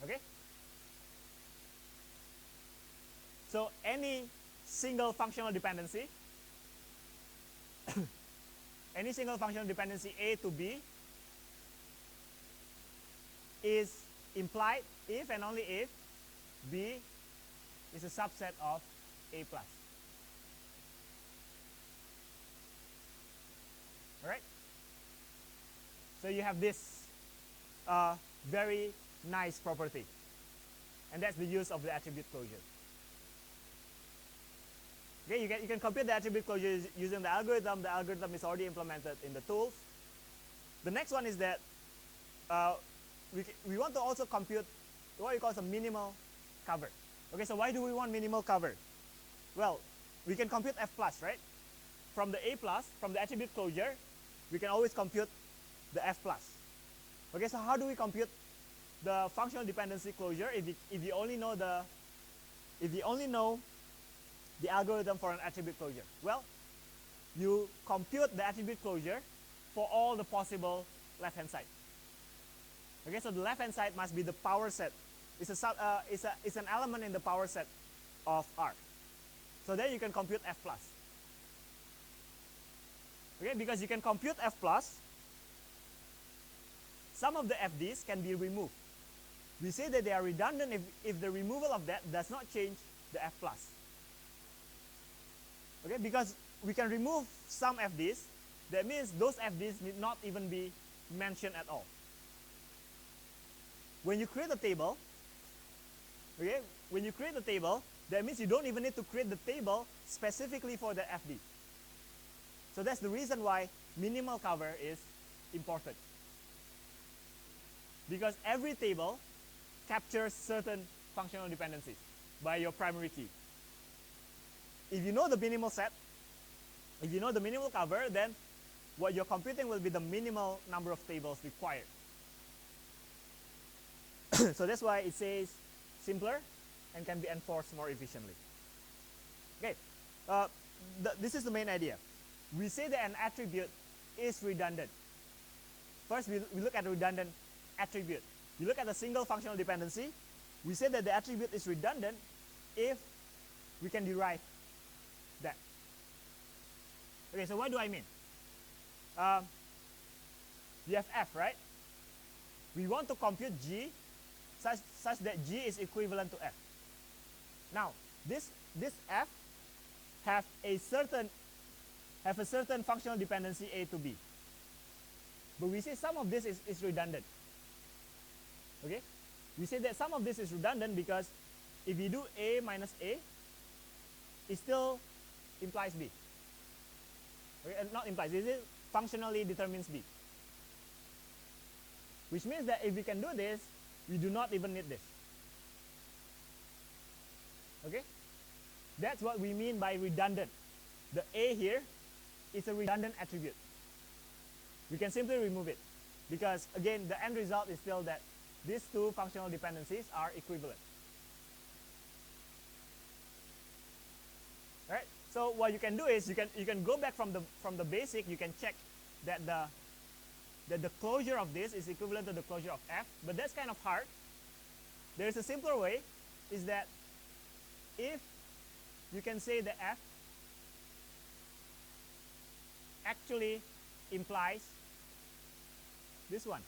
Okay? So any single functional dependency, any single functional dependency A to B is implied if and only if B is a subset of A plus. Alright? So you have this very nice property. And that's the use of the attribute closure. Okay, you can compute the attribute closure using the algorithm. The algorithm is already implemented in the tools. The next one is that we want to also compute what we call a minimal cover. Okay, so why do we want minimal cover? Well, we can compute F plus, right? From the A plus, from the attribute closure, we can always compute the F plus. Okay, so how do we compute the functional dependency closure if you only know the algorithm for an attribute closure? Well, you compute the attribute closure for all the possible left-hand side. Okay, so the left-hand side must be the power set. It's an element in the power set of R. So then you can compute F plus. Okay, because you can compute F plus, some of the FDs can be removed. We say that they are redundant if the removal of that does not change the F plus. Okay, because we can remove some FDs, that means those FDs need not even be mentioned at all. When you create a table, okay, when you create a table, that means you don't even need to create the table specifically for the FD. So that's the reason why minimal cover is important. Because every table captures certain functional dependencies by your primary key. If you know the minimal set, if you know the minimal cover, then what you're computing will be the minimal number of tables required. So that's why it says simpler and can be enforced more efficiently. Okay, this is the main idea. We say that an attribute is redundant. First, we look at a redundant attribute. You look at a single functional dependency. We say that the attribute is redundant if we can derive that. Okay, so what do I mean? You have F, right? We want to compute G such that G is equivalent to F. Now, this F have a certain functional dependency A to B. But we say some of this is redundant. Okay? We say that some of this is redundant because if you do A minus A, it still implies B. Okay? Not implies, it functionally determines B. Which means that if we can do this, we do not even need this. Okay? That's what we mean by redundant. The A here is a redundant attribute. We can simply remove it because, again, the end result is still that these two functional dependencies are equivalent. Right? So what you can do is you can go back from the basic. You can check that the closure of this is equivalent to the closure of F, but that's kind of hard. There is a simpler way, is that if you can say that F actually implies this one.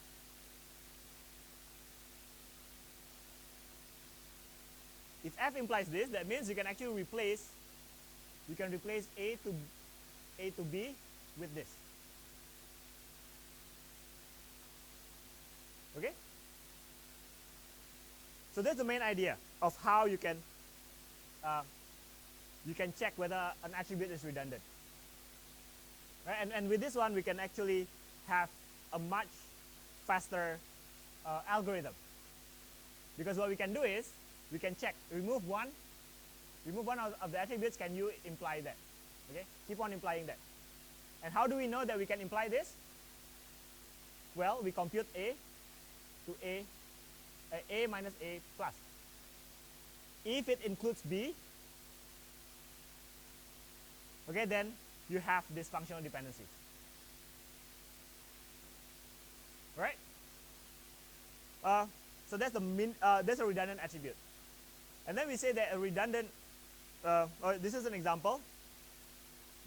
If F implies this, that means you can actually replace A to B with this. Okay? So that's the main idea of how you can check whether an attribute is redundant. Right? And with this one, we can actually have a much faster algorithm. Because what we can do is, we can check, remove one of the attributes, can you imply that? Okay? Keep on implying that. And how do we know that we can imply this? Well, we compute A to A minus A plus. If it includes B, okay, then you have these functional dependencies. Right? So that's that's a redundant attribute. And then we say that a redundant, this is an example.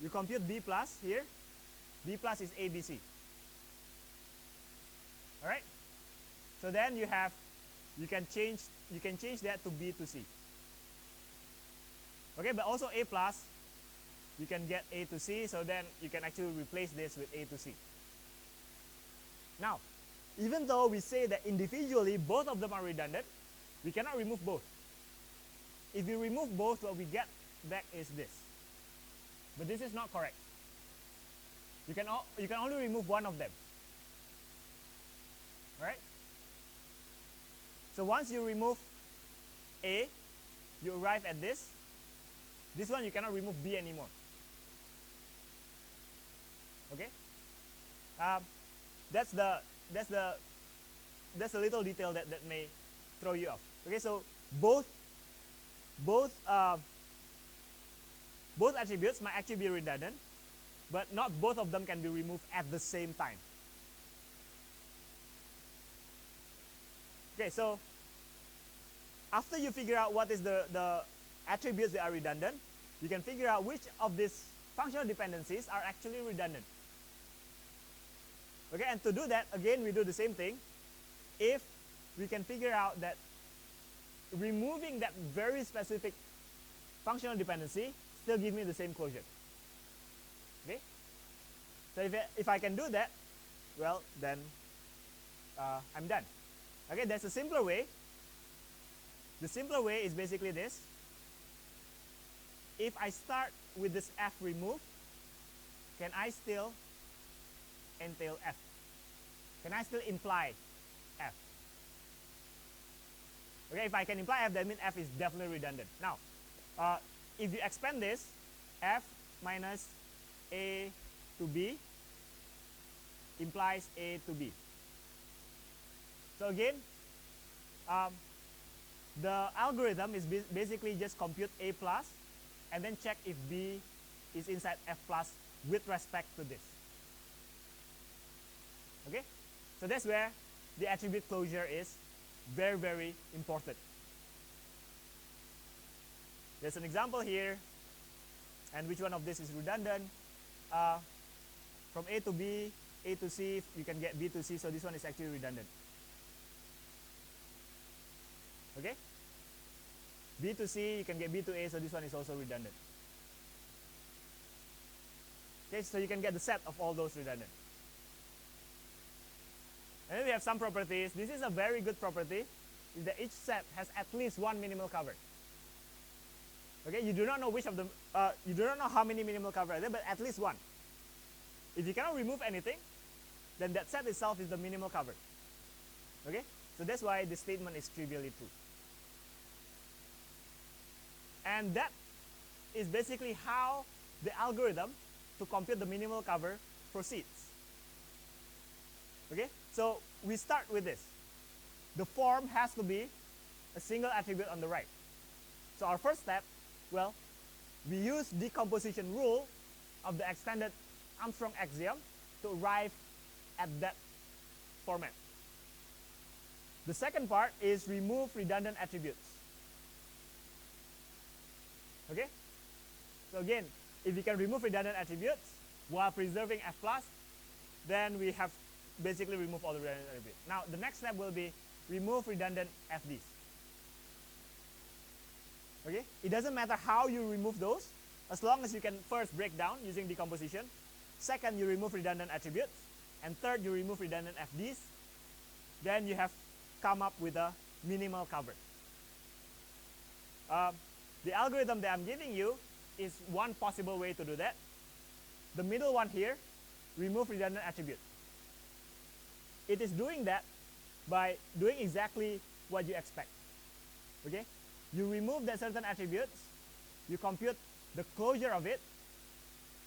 You compute B plus here. B plus is ABC. All right. So then you can change that to B to C. Okay, but also A plus, you can get A to C. So then you can actually replace this with A to C. Now, even though we say that individually both of them are redundant, we cannot remove both. If you remove both, what we get back is this. But this is not correct. You can only remove one of them. Right? So once you remove A, you arrive at this. This one you cannot remove B anymore. Okay? That's the little detail that may throw you off. Okay, so both attributes might actually be redundant, but not both of them can be removed at the same time. Okay, so after you figure out what is the attributes that are redundant, you can figure out which of these functional dependencies are actually redundant. Okay, and to do that, again, we do the same thing. If we can figure out that removing that very specific functional dependency still gives me the same closure. Okay? So if I can do that, well, then I'm done. Okay, there's a simpler way. The simpler way is basically this. If I start with this F removed, can I still entail F? Can I still imply F? Okay, if I can imply F, that means F is definitely redundant. Now, if you expand this, F minus A to B implies A to B. So again, the algorithm is basically just compute A plus and then check if B is inside F plus with respect to this. Okay? So that's where the attribute closure is very, very important. There's an example here, and which one of this is redundant? From A to B, A to C, you can get B to C, so this one is actually redundant. Okay? B to C, you can get B to A, so this one is also redundant. Okay, so you can get the set of all those redundant. And then we have some properties. This is a very good property, is that each set has at least one minimal cover. Okay, you do not know which of them, you do not know how many minimal cover are there, but at least one. If you cannot remove anything, then that set itself is the minimal cover. Okay, so that's why this statement is trivially true. And that is basically how the algorithm to compute the minimal cover proceeds. Okay, so we start with this. The form has to be a single attribute on the right. So our first step, well, we use decomposition rule of the extended Armstrong axiom to arrive at that format. The second part is remove redundant attributes. Okay? So again, if we can remove redundant attributes while preserving F plus, then we have basically removed all the redundant attributes. Now the next step will be remove redundant FDs. Okay? It doesn't matter how you remove those, as long as you can first break down using decomposition. Second, you remove redundant attributes. And third, you remove redundant FDs. Then you have come up with a minimal cover. The algorithm that I'm giving you is one possible way to do that. The middle one here, remove redundant attribute. It is doing that by doing exactly what you expect. Okay? You remove that certain attributes, you compute the closure of it.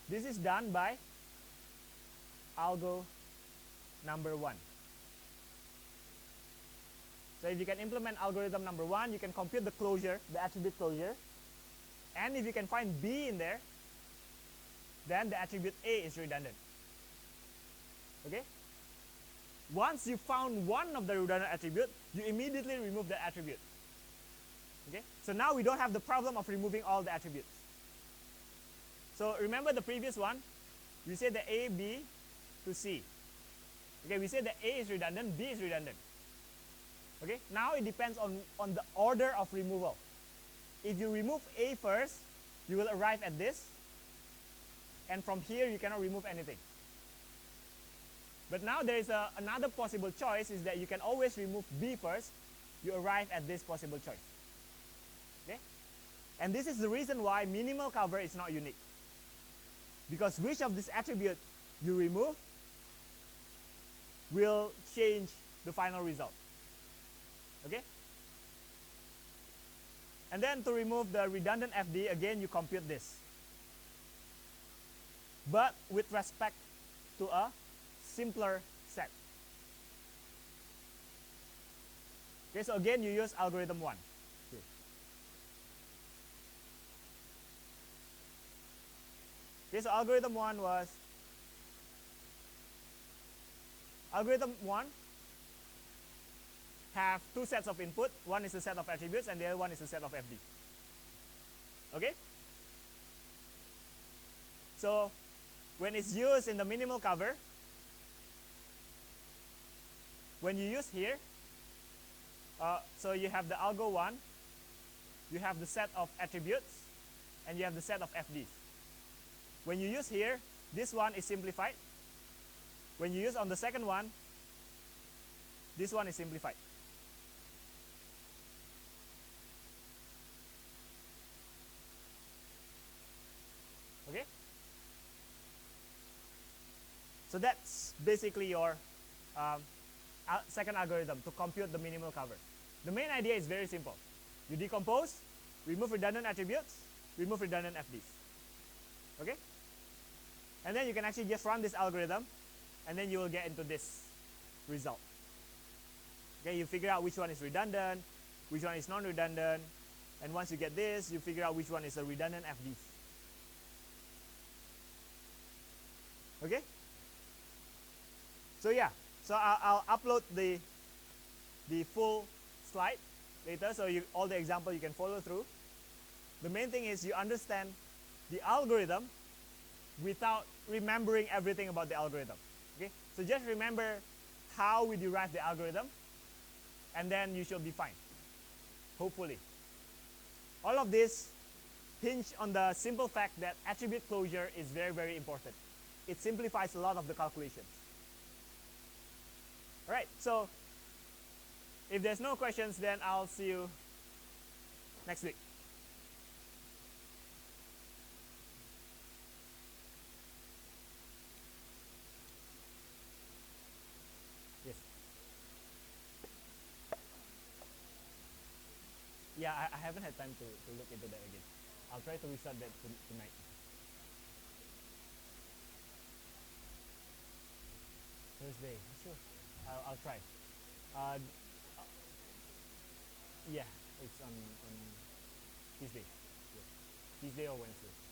This is done by algo number 1. So if you can implement algorithm number 1, you can compute the closure, the attribute closure. And if you can find B in there, then the attribute A is redundant. Okay? Once you found one of the redundant attribute, you immediately remove the attribute. Okay? So now we don't have the problem of removing all the attributes. So remember the previous one, we said the A, B to C. Okay, we said that A is redundant, B is redundant. Okay, now it depends on the order of removal. If you remove A first, you will arrive at this. And from here, you cannot remove anything. But now there is another possible choice, is that you can always remove B first. You arrive at this possible choice. Okay? And this is the reason why minimal cover is not unique. Because which of this attribute you remove will change the final result. Okay? And then to remove the redundant FD, again you compute this. But with respect to a simpler set. Okay, so again you use algorithm 1. Okay. Okay, so algorithm 1 was have two sets of input. One is a set of attributes and the other one is a set of FD. Okay? So when it's used in the minimal cover, when you use here, so you have the algo 1, you have the set of attributes, and you have the set of FDs. When you use here, this one is simplified. When you use on the second one, this one is simplified. Okay? So that's basically your second algorithm to compute the minimal cover. The main idea is very simple. You decompose, remove redundant attributes, remove redundant FDs. Okay? And then you can actually just run this algorithm, and then you will get into this result. Okay, you figure out which one is redundant, which one is non-redundant, and once you get this, you figure out which one is a redundant FD. Okay? So yeah, so I'll upload the full slide later, so all the example you can follow through. The main thing is you understand the algorithm without remembering everything about the algorithm. Okay? So just remember how we derive the algorithm, and then you should be fine. hopefully. All of this hinge on the simple fact that attribute closure is very, very important. It simplifies a lot of the calculations. All right, so if there's no questions, then I'll see you next week. Yes. Yeah, I haven't had time to look into that again. I'll try to restart that tonight. Thursday, sure. I'll try. Uh, yeah, it's on Tuesday. Yeah. Tuesday or Wednesday.